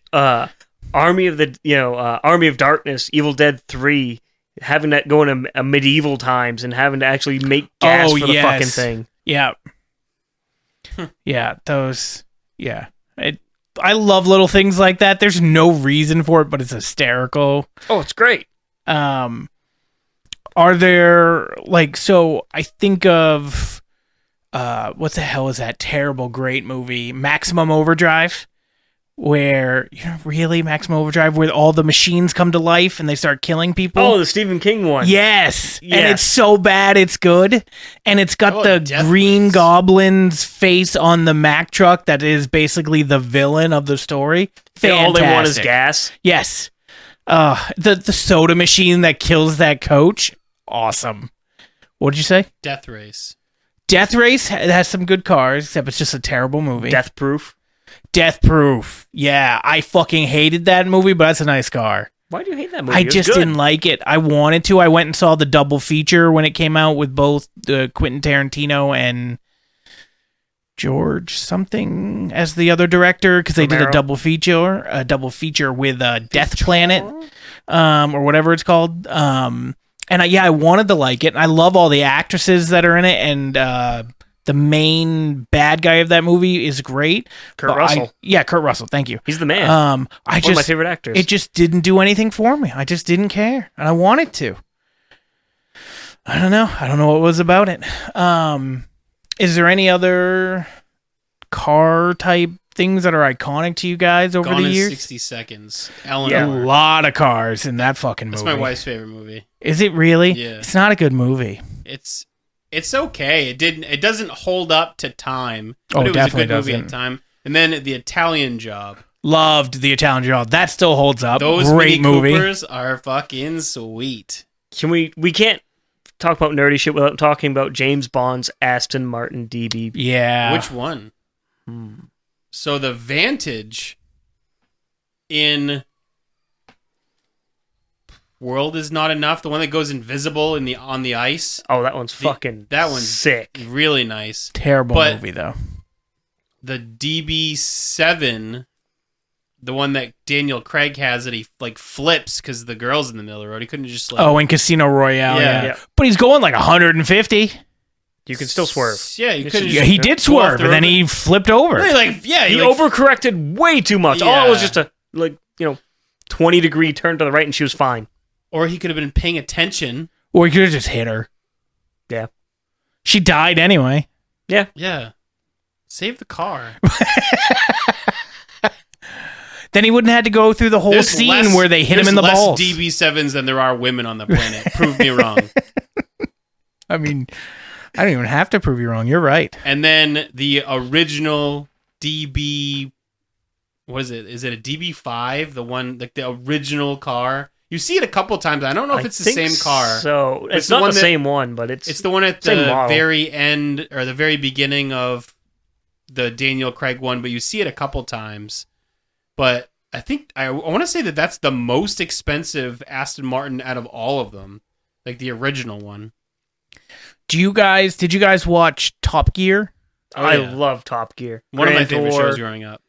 Army of Darkness, Evil Dead 3, having that go in a medieval times and having to actually make gas for the fucking thing. Yeah. Yeah, those. Yeah. I love little things like that. There's no reason for it, but it's hysterical. Oh, it's great. Are there, like, so I think of, what the hell is that terrible, great movie? Maximum Overdrive? Where, really, Maximum Overdrive, where all the machines come to life and they start killing people? Oh, the Stephen King one. Yes. And it's so bad it's good. And it's got the Death Green Race. Goblin's face on the Mack truck that is basically the villain of the story. Fantastic. All they want is gas. Yes. The soda machine that kills that coach. Awesome. What'd you say? Death Race. Death Race has some good cars, except it's just a terrible movie. Death Proof. Death Proof. Yeah, I fucking hated that movie, but that's a nice car. Why do you hate that movie? I just didn't like it. I wanted to. I went and saw the double feature when it came out with both Quentin Tarantino and George something as the other director, because they did a double feature with Death Planet, or whatever it's called. And I wanted to like it. I love all the actresses that are in it, and the main bad guy of that movie is great. Kurt Russell. Kurt Russell. Thank you. He's the man. One of my favorite actors. It just didn't do anything for me. I just didn't care, and I wanted to. I don't know. I don't know what was about it. Is there any other car type things that are iconic to you guys over Gone the in years? 60 Seconds. A Eleanor. lot of cars in that fucking movie. That's my wife's favorite movie. Is it really? Yeah. It's not a good movie. It's okay. It doesn't hold up to time. Oh, But it was a definitely good movie doesn't. at the time. And then The Italian Job. Loved The Italian Job. That still holds up. Those Great Mini movie. Coopers are fucking sweet. We can't talk about nerdy shit without talking about James Bond's Aston Martin DB. Yeah. Which one? So the Vantage in World Is Not Enough, the one that goes invisible on the ice. Oh, that one's that one's sick. Really nice. Terrible But movie, though. The DB7, the one that Daniel Craig has that he like flips because the girl's in the middle of the road. He couldn't just like... Oh, in Casino Royale, Yeah. yeah. But he's going like 150. You can still swerve. Yeah, you couldn't Yeah, he did go off swerve, the and then road. he flipped over. Really, like, yeah, He like, overcorrected way too much. Yeah. Oh, it was just a 20-degree turn to the right, and she was fine. or he could have been paying attention. Or he could have just hit her. Yeah. She died anyway. Yeah. Save the car. Then he wouldn't have had to go through the whole There's scene less- where they hit him there's in the less balls. DB7s than there are women on the planet. Prove me wrong. I mean, I don't even have to prove you wrong. You're right. And then the original DB, what is it? Is it a DB5? The one, like the original car? You see it a couple times. I don't know if it's the same car. So It's it's the not one the that- same one, but It's the one at Same the model. very end or the very beginning of the Daniel Craig one, but you see it a couple times. But I think I want to say that that's the most expensive Aston Martin out of all of them, like the original one. Did you guys watch Top Gear? Oh, I yeah. love Top Gear. One of my Grand favorite Tour. shows growing up.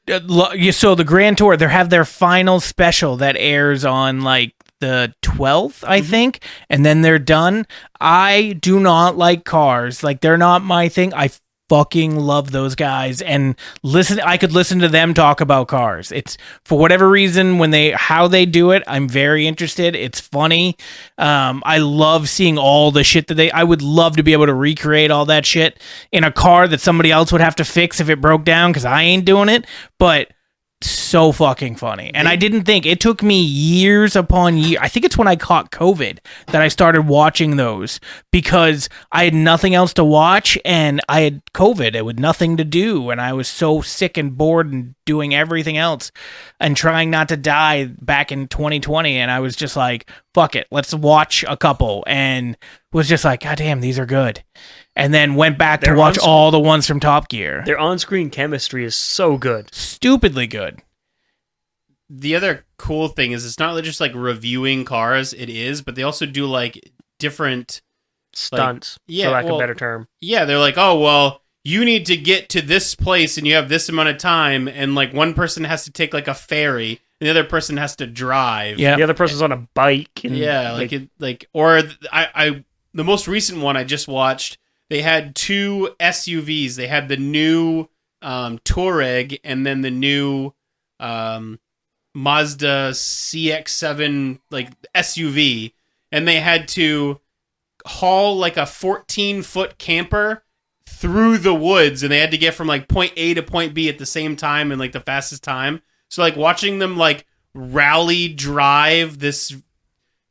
So the Grand Tour, they have their final special that airs on like the 12th, I think, and then they're done. I do not like cars. Like, they're not my thing. I fucking love those guys, and I could listen to them talk about cars. It's, for whatever reason, how they do it, I'm very interested. It's funny. I love seeing all the shit that I would love to be able to recreate all that shit in a car that somebody else would have to fix if it broke down, because I ain't doing it. But so fucking funny. And I didn't think it took me years upon years. I think it's when I caught COVID that I started watching those because I had nothing else to watch and I had COVID. It was nothing to do. And I was so sick and bored and doing everything else and trying not to die back in 2020. And I was just like, fuck it, let's watch a couple. And was just like, God damn, these are good. And then went back to watch all the ones from Top Gear. Their on-screen chemistry is so good. Stupidly good. The other cool thing is it's not just like reviewing cars, it is, but they also do like different stunts, like, for lack of a better term. Yeah, they're like, oh, well, you need to get to this place and you have this amount of time, and like one person has to take like a ferry and the other person has to drive. Yeah. The other person's on a bike. And, yeah, the most recent one I just watched, they had two SUVs. They had the new Touareg and then the new Mazda CX-7 like SUV, and they had to haul like a 14-foot camper through the woods, and they had to get from like point A to point B at the same time in like the fastest time. So like watching them like rally drive this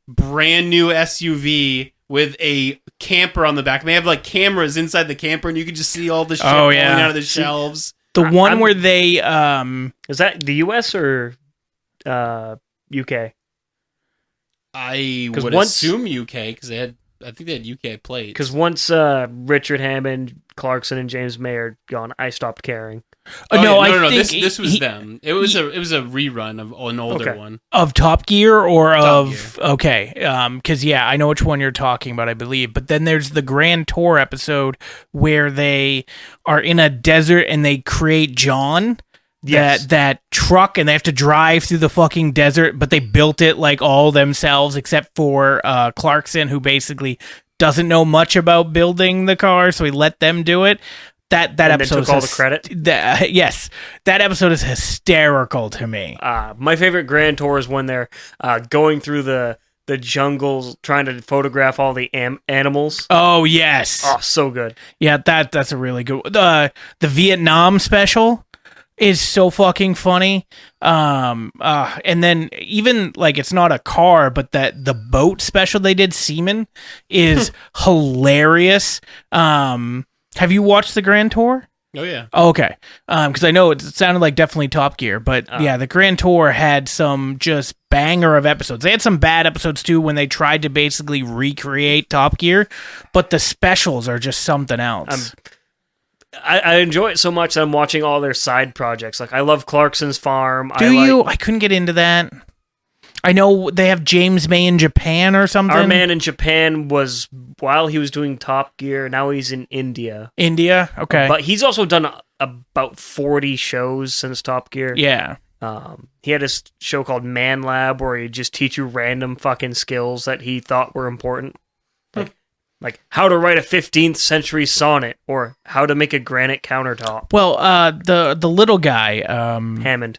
brand new SUV with a camper on the back. And they have like cameras inside the camper, and you can just see all the shit falling out of the shelves. The one where they is that the US or UK? I would assume UK because I think they had UK plates. Because once Richard Hammond, Clarkson, and James May are gone, I stopped caring. No. This was them. It was a rerun of an older one of Top Gear or Top of Gear. Okay, because I know which one you're talking about, I believe. But then there's the Grand Tour episode where they are in a desert and they create John. Yes. That truck, and they have to drive through the fucking desert, but they built it like all themselves except for Clarkson, who basically doesn't know much about building the car, so he let them do it. That episode took all the credit. Yes, that episode is hysterical to me. My favorite Grand Tour is when they're going through the jungles trying to photograph all the animals. Oh yes, so good. Yeah, that's a really good. The Vietnam special is so fucking funny. And then even like it's not a car, but the boat special they did, Seaman, is hilarious. Have you watched the Grand Tour? Oh yeah. Oh, okay. Because I know it sounded like definitely Top Gear, but yeah, the Grand Tour had some just banger of episodes. They had some bad episodes too when they tried to basically recreate Top Gear, but the specials are just something else. I enjoy it so much that I'm watching all their side projects. Like I love Clarkson's Farm. I couldn't get into that. I know they have James May in Japan or something. Our man in Japan was while he was doing Top Gear. Now he's in India. India, okay. But he's also done about 40 shows since Top Gear. Yeah. He had a show called Man Lab where he'd just teach you random fucking skills that he thought were important. Like how to write a 15th century sonnet or how to make a granite countertop. Well, the little guy, Hammond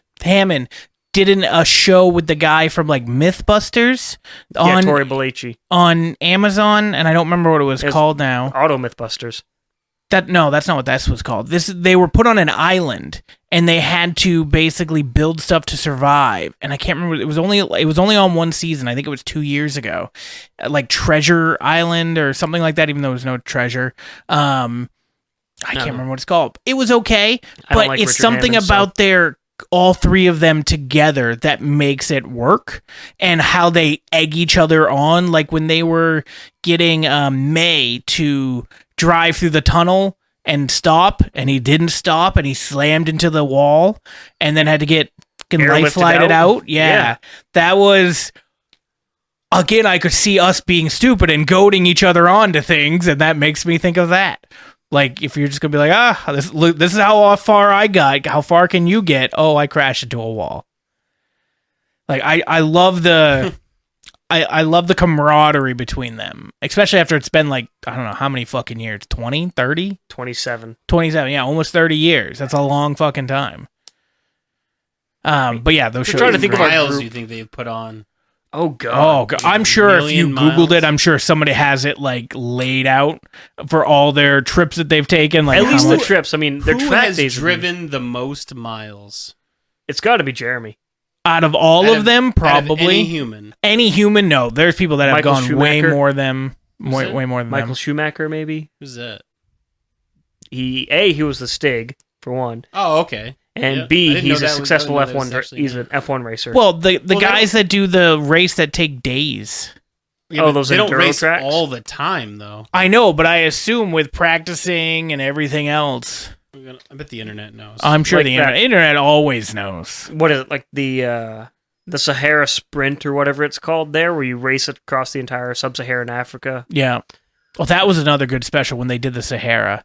did a show with the guy from like Mythbusters on Tori Belleci on Amazon, and I don't remember what it was called now. Auto Mythbusters. That's not what this was called. They were put on an island and they had to basically build stuff to survive. And I can't remember. It was only on one season. I think it was 2 years ago, like Treasure Island or something like that. Even though there was no treasure. I can't remember what it's called. It was okay, but it's Richard something Hammond, about their all three of them together that makes it work, and how they egg each other on. Like when they were getting May to drive through the tunnel and stop, and he didn't stop, and he slammed into the wall, and then had to get life flighted out. Yeah, that was. Again, I could see us being stupid and goading each other on to things, and that makes me think of that. Like, if you're just going to be like, this is how far I got. How far can you get? Oh, I crashed into a wall. Like, I love the... I love the camaraderie between them. Especially after it's been like, I don't know, how many fucking years? 20? 30? 27. 27, yeah, almost 30 years. That's a long fucking time. But yeah, those shows... I'm trying to think of miles you think they've put on. Oh god! I'm sure if you Googled it, I'm sure somebody has it like laid out for all their trips that they've taken. Like at least the trips. I mean, their who track has days driven the most miles? It's got to be Jeremy. Out of all Out of them, Out of probably any human. any human. No, there's people that have Michael gone way Schumacher? more than Who's it? way more than Michael them. Schumacher, maybe. Who's that? He was the Stig for one, Oh, okay. and Yeah. I B, didn't know he's a that was- successful I didn't know that was F1. actually He's him. an F1 racer. Well, the Well, guys that do the race that take days. Yeah, Oh, but those they don't enduro race tracks? all the time, though. I know, but I assume with practicing and everything else, I bet the internet knows. I'm sure Like the that- internet always knows. what is it, like the Sahara Sprint or whatever it's called there, where you race it across the entire sub-Saharan Africa? Yeah. Well, that was another good special when they did the Sahara,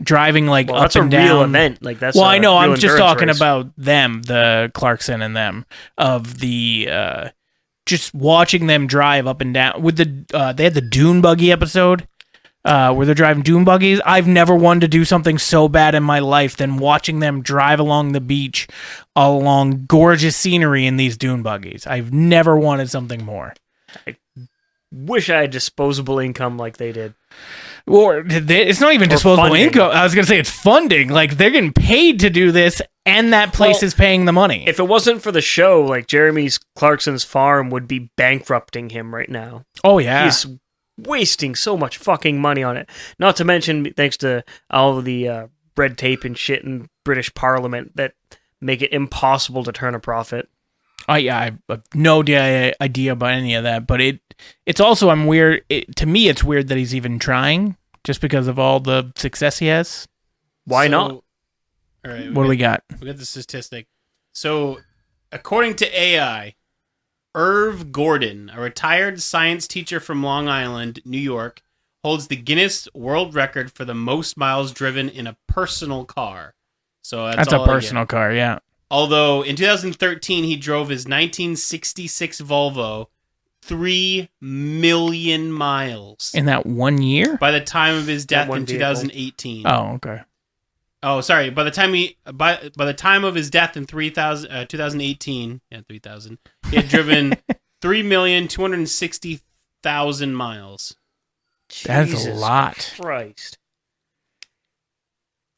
driving like Well, up that's a and real down. event. Like that's Well, I I know. I'm just talking race. about them, the Clarkson and them, of the just watching them drive up and down with the. They had the dune buggy episode where they're driving dune buggies. I've never wanted to do something so bad in my life than watching them drive along the beach, along gorgeous scenery in these dune buggies. I've never wanted something more. Wish I had disposable income like they did. Or it's not even Or disposable funding. income. I was going to say it's funding. Like they're getting paid to do this, and that place Well, is paying the money. If it wasn't for the show, like Jeremy Clarkson's farm would be bankrupting him right now. Oh yeah, He's wasting so much fucking money on it. Not to mention, thanks to all of the red tape and shit in British Parliament that make it impossible to turn a profit. I have no idea about any of that. But it's also I'm weird. To me, it's weird that he's even trying, just because of all the success he has. Why So- not? All right. What do we got? We got the statistic. So, according to AI, Irv Gordon, a retired science teacher from Long Island, New York, holds the Guinness World Record for the most miles driven in a personal car. So That's a all I get. personal car. Yeah. Although in 2013 he drove his 1966 Volvo 3 million miles In that 1 year. by the time of his death one in vehicle. 2018. Oh, okay. Oh, sorry. By the time of his death in 2018, 3000, he had driven 3,260,000 miles. That's a Jesus lot. Christ.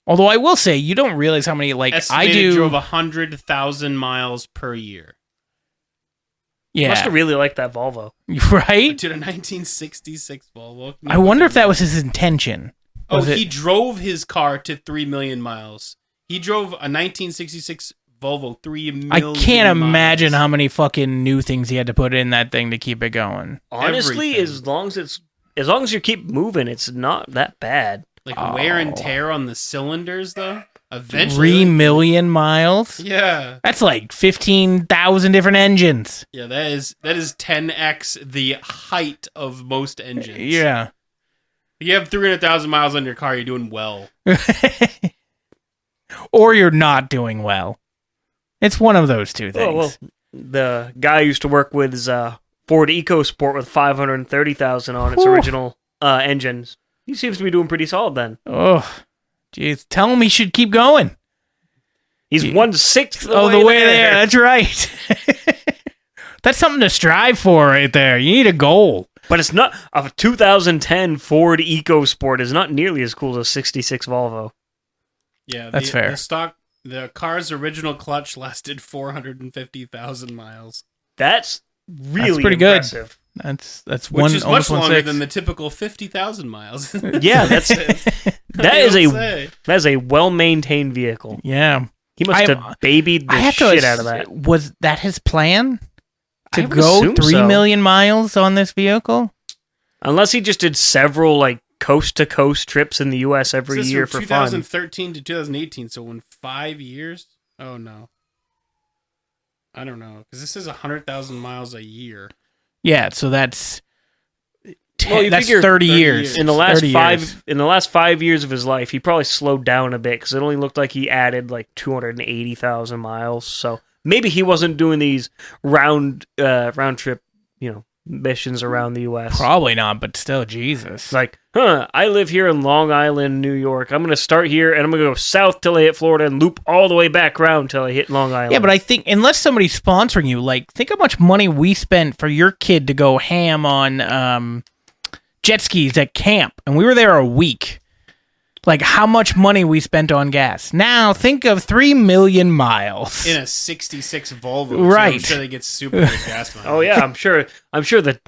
Although I will say, you don't realize how many I Estimated do. drove 100,000 miles per year. Must have Yeah. really liked that Volvo. Right. Dude, a 1966 Volvo. I wonder if that was his intention. Oh, Was it- he drove his car to 3 million miles. He drove a 1966 Volvo 3 I million can't imagine miles. how many fucking new things he had to put in that thing to keep it going. Honestly, Everything. as long as you keep moving, it's not that bad. Like wear and Oh. tear on the cylinders, though. Eventually, 3 million miles? Yeah, That's like 15,000 different engines. yeah. That is 10x the height of most engines. Yeah. If you have 300,000 miles on your car, you're doing well. Or you're not doing well. It's one of those two things. Oh, well, the guy I used to work with is Ford EcoSport with 530,000 on its Whew. original engines. He seems to be doing pretty solid then. Oh, jeez. Tell him he should keep going. He's 1/6 The way there. That's right. That's something to strive for right there. You need a goal. But it's not a 2010 Ford EcoSport is not nearly as cool as a 66 Volvo. Yeah, That's fair. The car's original clutch lasted 450,000 miles, That's really pretty good. impressive. That's which one is much almost longer 1/6. than the typical 50,000 miles. Yeah, that's that is a well-maintained vehicle. Yeah. He must have babied the shit out of that. Was that his plan? To I would go assume 3 so. million miles on this vehicle? Unless he just did several like coast-to-coast trips in the U.S. every This is year from for fun. 2013 to 2018, so in 5 years? Oh no, I don't know, because this is 100,000 miles a year. Yeah, so that's Well, you that's figure 30 30 years. years. In the last 30 five, years. in the last 5 years of his life, he probably slowed down a bit because it only looked like he added like 280,000 miles. So maybe he wasn't doing these round trip, missions around the U.S. Probably not, but still, Jesus. It's like, I live here in Long Island, New York. I'm gonna start here and I'm gonna go south till I hit Florida and loop all the way back around till I hit Long Island. Yeah, but I think unless somebody's sponsoring you, like, think how much money we spent for your kid to go ham on jet skis at camp, and we were there a week. Like how much money we spent on gas. Now think of 3 million miles. In a 66 Volvo. So Right. I'm sure they get super good gas mileage. Oh yeah, I'm sure the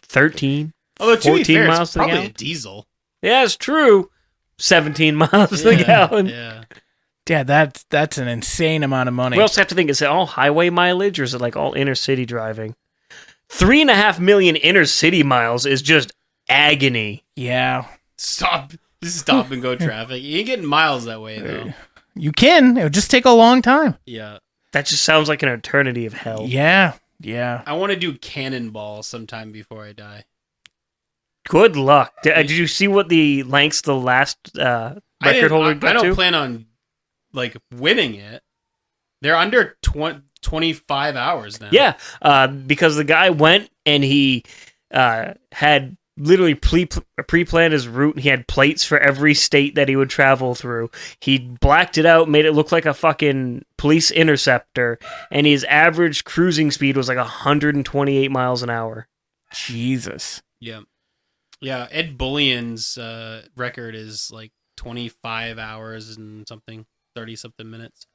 13. Although to be 14 fair, miles it's to the probably gallon? a diesel. Yeah, it's true. 17 miles to the gallon. Yeah. Yeah, that's an insane amount of money. We also have to think: is it all highway mileage, or is it like all inner city driving? 3.5 million inner city miles is just agony. Yeah. Stop and go traffic. You ain't getting miles that way though. You can. It would just take a long time. Yeah. That just sounds like an eternity of hell. Yeah. Yeah. I want to do cannonball sometime before I die. Good luck. Did you see what the lengths the last record holder got I don't to? plan on like winning it. They're under 25 hours now. Yeah, because the guy went and he had literally pre-planned his route. He had plates for every state that he would travel through. He blacked it out, made it look like a fucking police interceptor, and his average cruising speed was like 128 miles an hour. Jesus. Yeah. Yeah, Ed Bullion's record is like 25 hours and something, 30-something minutes.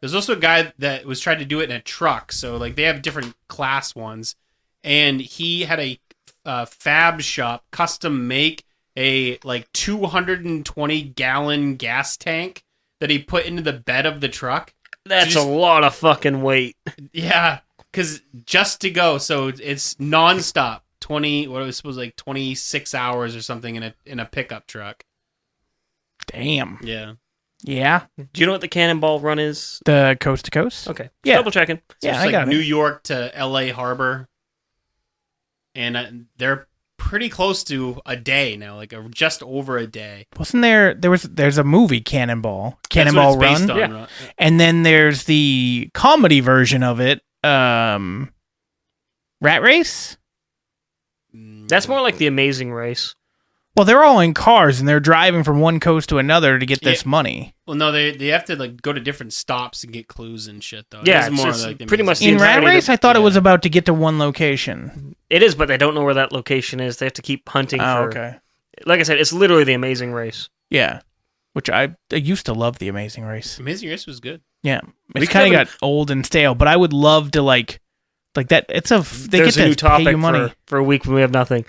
There's also a guy that was trying to do it in a truck, so like they have different class ones, and he had a fab shop custom make a like 220-gallon gas tank that he put into the bed of the truck. That's a lot of fucking weight. Yeah, because just to go, so it's nonstop. 20, what it was supposed to like 26 hours or something in a pickup truck. Damn. Yeah. Yeah. Do you know what the cannonball run is? The coast to coast? Okay. Yeah. Double checking. So Yeah, it's I like got New it. York to LA Harbor. And they're pretty close to a day now, like just over a day. Wasn't there's a movie Cannonball. That's what Cannonball it's based Run. on, Yeah. right? And then there's the comedy version of it. Rat Race? That's more like the Amazing Race. Well, they're all in cars and they're driving from one coast to another to get this money. Well, no, they have to like go to different stops and get clues and shit though. Yeah, It's more it's like the pretty much Amazing In the Rat entirety Race, of I thought it yeah. was about to get to one location. It is, but they don't know where that location is. They have to keep hunting Oh, for. okay. Like I said, it's literally the Amazing Race. Yeah. Which I used to love the Amazing Race. Amazing Race was good. Yeah. We It's kind could of got old and stale, but I would love to like that. It's they There's get a new to pay you topic money. for a week when we have nothing.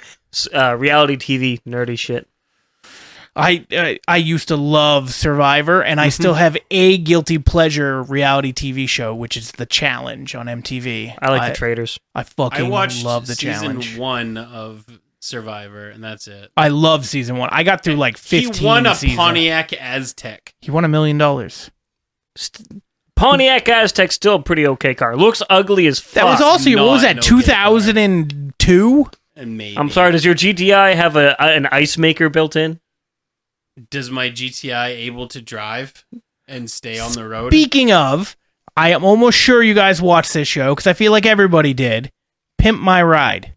Reality TV, nerdy shit. I used to love Survivor, and I still have a guilty pleasure reality TV show, which is The Challenge on MTV. I like the traders. I I fucking watched love The season Challenge. 1 of Survivor, and that's it. I love season 1. I got through like 15 He won a seasons. Pontiac Aztec. He won $1 million. Pontiac Aztec's still a pretty okay car. Looks ugly as fuck. That was also what was that? Not an okay 2002. And maybe. I'm sorry. Does your GTI have an ice maker built in? Does my GTI able to drive and stay on the road? Speaking of, I am almost sure you guys watched this show because I feel like everybody did. Pimp My Ride.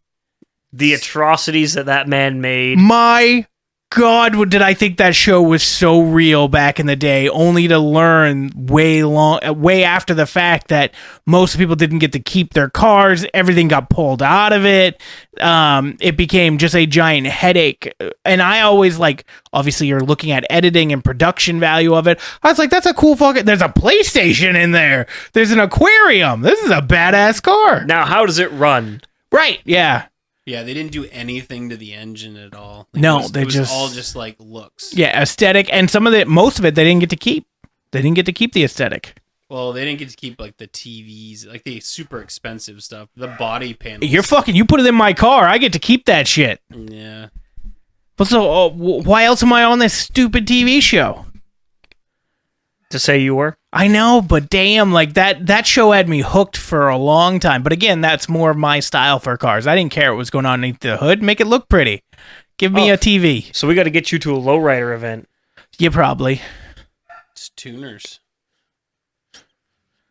The atrocities that man made. My God, did I think that show was so real back in the day, only to learn way after the fact that most people didn't get to keep their cars. Everything got pulled out of it. It became just a giant headache. And I always obviously you're looking at editing and production value of it. I was like, that's a cool there's a PlayStation in there. There's an aquarium. This is a badass car. Now, how does it run? Right. Yeah. Yeah, they didn't do anything to the engine at all. No, it was just all just like looks. Yeah, aesthetic, and most of it they didn't get to keep. They didn't get to keep the aesthetic. Well, they didn't get to keep like the TVs, like the super expensive stuff, the body panels. You put it in my car. I get to keep that shit. Yeah. But so, why else am I on this stupid TV show? To say you were? I know, but damn, that show had me hooked for a long time. But again, that's more of my style for cars. I didn't care what was going on underneath the hood. Make it look pretty. Give me a TV. So we got to get you to a lowrider event. Yeah, probably. It's tuners.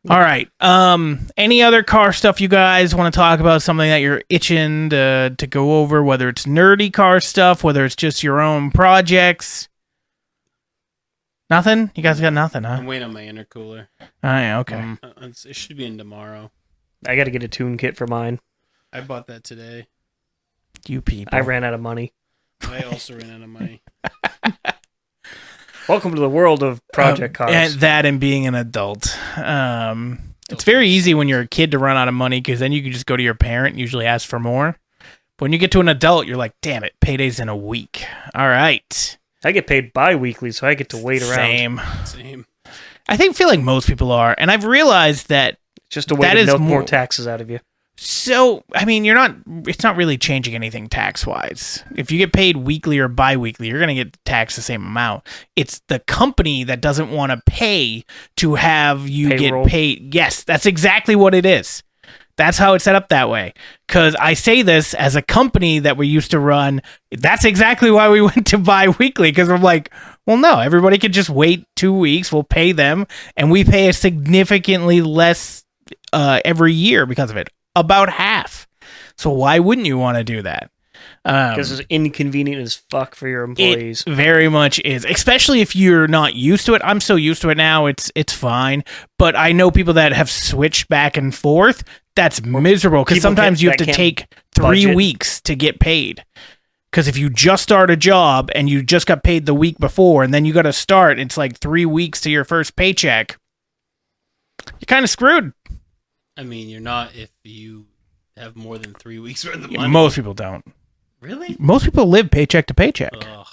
All right. Any other car stuff you guys want to talk about? Something that you're itching to go over, whether it's nerdy car stuff, whether it's just your own projects. Nothing? You guys got nothing, huh? I'm waiting on my intercooler. Oh, yeah, okay. It should be in tomorrow. I got to get a tune kit for mine. I bought that today. You people. I ran out of money. I also ran out of money. Welcome to the world of project cars. And being an adult. It's very easy when you're a kid to run out of money because then you can just go to your parent and usually ask for more. But when you get to an adult, you're like, damn it, payday's in a week. All right. I get paid bi-weekly, so I get to wait around. Same. I feel like most people are. And I've realized that Just a way to milk more taxes out of you. So, I mean, it's not really changing anything tax-wise. If you get paid weekly or bi-weekly, you're going to get taxed the same amount. It's the company that doesn't want to pay to have you Payroll. get paid. Yes, that's exactly what it is. That's how it's set up that way. Because I say this as a company that we used to run. That's exactly why we went to bi-weekly. Because we're like, well, no, everybody could just wait 2 weeks. We'll pay them. And we pay a significantly less every year because of it. About half. So why wouldn't you want to do that? Because it's inconvenient as fuck for your employees. It very much is, especially if you're not used to it. I'm so used to it now, it's fine. But I know people that have switched back and forth. That's miserable because sometimes you have to take 3 weeks to get paid. Because if you just start a job and you just got paid the week before and then you got to start, it's like 3 weeks to your first paycheck. You're kind of screwed. I mean, you're not if you have more than 3 weeks worth of money. Most people don't. Really? Most people live paycheck to paycheck. Ugh,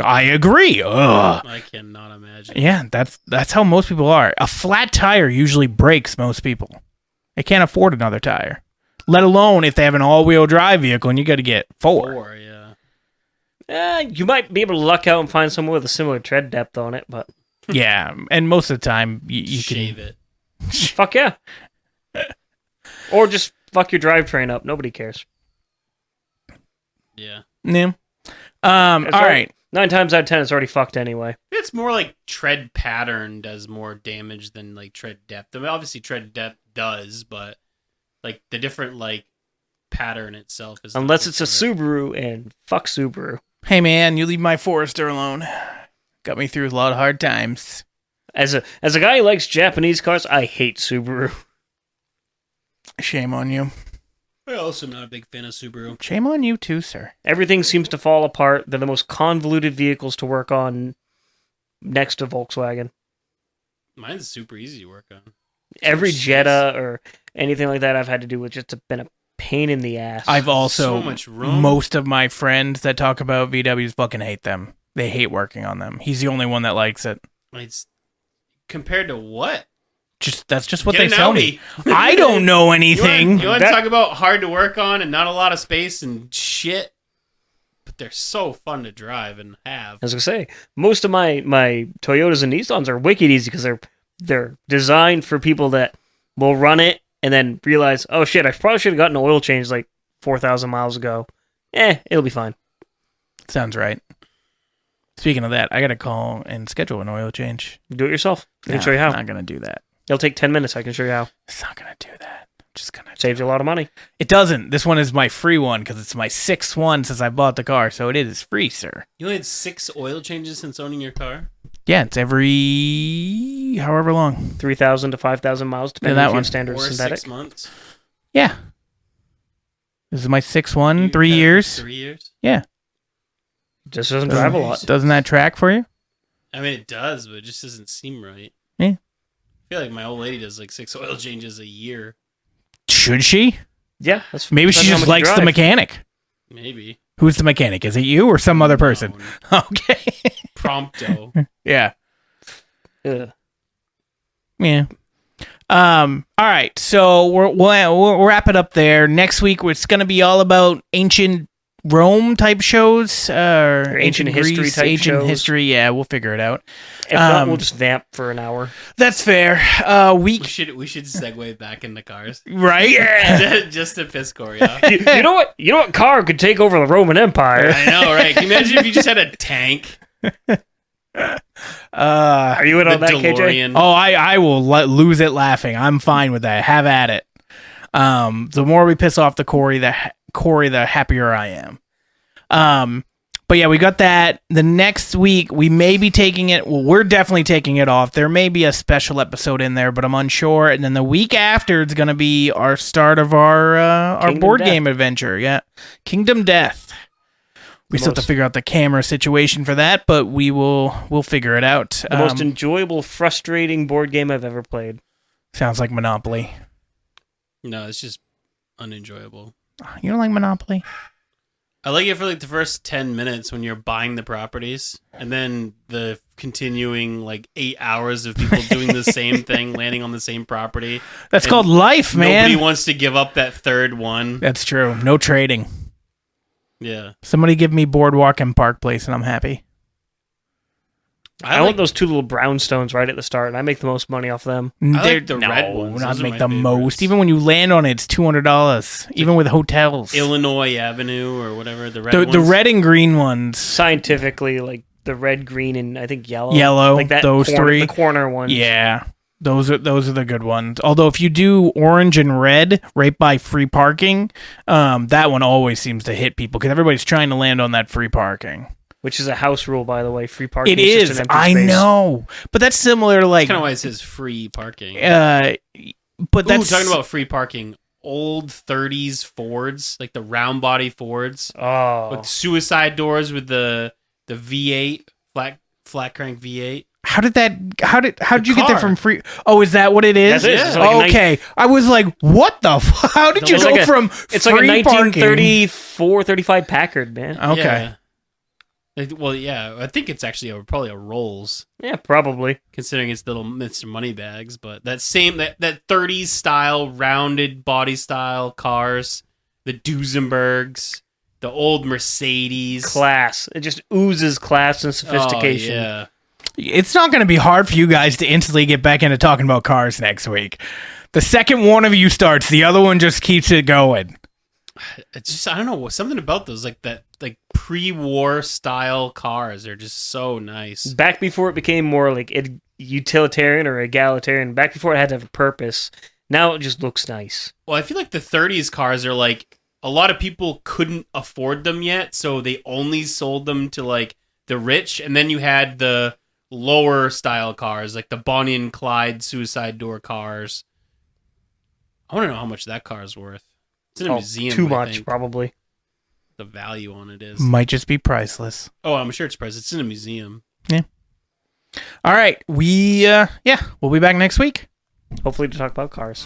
I agree. Ugh. I cannot imagine. Yeah, that's how most people are. A flat tire usually breaks most people. They can't afford another tire. Let alone if they have an all-wheel drive vehicle and you got to get four. Yeah. You might be able to luck out and find someone with a similar tread depth on it, but Yeah, and most of the time you Shave can... it. fuck yeah. Or just fuck your drivetrain up. Nobody cares. Yeah. Yeah. All right. 9 times out of 10, it's already fucked anyway. It's more like tread pattern does more damage than like tread depth. I mean, obviously tread depth does, but like the different like pattern itself is Unless it's a Subaru, and fuck Subaru. Hey man, you leave my Forester alone. Got me through a lot of hard times. As a guy who likes Japanese cars, I hate Subaru. Shame on you. I'm also not a big fan of Subaru. Shame on you too, sir. Everything seems to fall apart. They're the most convoluted vehicles to work on next to Volkswagen. Mine's super easy to work on. Every Jetta or anything like that I've had to do with just been a pain in the ass. I've also, so much room. most of my friends that talk about VWs fucking hate them. They hate working on them. He's the only one that likes it. It's compared to what? That's just what Get they an tell Audi. me. I don't know anything. You want to talk about hard to work on and not a lot of space and shit? But they're so fun to drive and have. I was gonna say, most of my Toyotas and Nissans are wicked easy because they're designed for people that will run it and then realize, oh shit, I probably should have gotten an oil change like 4,000 miles ago. It'll be fine. Sounds right. Speaking of that, I gotta call and schedule an oil change. Do it yourself. I can show you how. I'm not gonna do that. It'll take 10 minutes. I can show you how. It's not gonna do that. I'm just gonna Saves you a lot of money. It doesn't. This one is my free one because it's my 6th one since I bought the car, so it is free, sir. You only had 6 oil changes since owning your car? Yeah, it's every however long. 3,000 to 5,000 miles, depending that on one. your standard Or synthetic. 6 months? Yeah. This is my 6th one, You 3 had years. 3 years? Yeah. Just doesn't drive a lot. Doesn't that track for you? I mean, it does, but it just doesn't seem right. Yeah. I feel like my old lady does like 6 oil changes a year. Should she? Yeah, that's Maybe she depends just how much you likes the drive. mechanic. Maybe. Who's the mechanic? Is it you or some other person? No, Okay. Prompto. Yeah. Ugh. Yeah. All right. So we'll wrap it up there. Next week, it's going to be all about ancient Rome type shows, or ancient history Greece, type ancient shows. history. Yeah, we'll figure it out. If not, we'll just vamp for an hour. That's fair. We should segue back into cars. Right? just to piss Corey off. You know what? You know what car could take over the Roman Empire? I know, right? Can you imagine if you just had a tank? Are you in on that, KJ? DeLorean. Oh, I will lose it laughing. I'm fine with that. Have at it. The more we piss off the Corey, the happier I am. But yeah, we got that. The next week, we may be taking it. Well, we're definitely taking it off. There may be a special episode in there, but I'm unsure. And then the week after, it's going to be our start of our Kingdom board Death. game adventure. Yeah, Kingdom Death. We still have to figure out the camera situation for that, but we'll figure it out. The most enjoyable, frustrating board game I've ever played. Sounds like Monopoly. No, it's just unenjoyable. You don't like Monopoly? I like it for like the first 10 minutes when you're buying the properties, and then the continuing like 8 hours of people doing the same thing, landing on the same property. That's called life, man. Nobody wants to give up that third one. That's true. No trading. Yeah. Somebody give me Boardwalk and Park Place, and I'm happy. I want those two little brownstones right at the start, and I make the most money off them. I like the red ones. Not Those are make my the favorites. most. Even when you land on it, it's $200. Even with hotels. Illinois Avenue or whatever, the red ones. The red and green ones. Scientifically, like the red, green, and I think yellow. Yellow, like that those three. The corner ones. Yeah. Those are the good ones. Although if you do orange and red right by free parking, that one always seems to hit people because everybody's trying to land on that free parking. Which is a house rule, by the way. Free parking It is just is. an empty I space. know, but that's similar to like. That's kind of why it says free parking. But that's talking about free parking. Old 30s Fords, like the round body Fords, Oh. with suicide doors with the V8 flat crank V8. How did you get that car. from free? Oh, is that what it is? Yes, it is. Yeah. It's like a Okay, I was like, what the? How did you It's go like a- from? It's like a free parking- 1934, 35 Packard, man. Okay. Yeah. Well, yeah, I think it's actually probably a Rolls, Yeah, probably. considering it's little Mr. Moneybags. But that 30s style rounded body style cars, the Duesenbergs, the old Mercedes, Class. It just oozes class and sophistication. Oh, yeah. It's not going to be hard for you guys to instantly get back into talking about cars next week. The second one of you starts, the other one just keeps it going. It's just, I don't know, something about those like pre-war style cars are just so nice. Back before it became more like utilitarian or egalitarian, back before it had to have a purpose, now it just looks nice. Well, I feel like the 30s cars are like a lot of people couldn't afford them yet, so they only sold them to like the rich, and then you had the lower style cars like the Bonnie and Clyde suicide door cars. I want to know how much that car is worth. It's in a museum. Too I much, think. probably. The value on it is. Might just be priceless. Oh, I'm sure it's priced. It's in a museum. All right, we'll be back next week. Hopefully to talk about cars.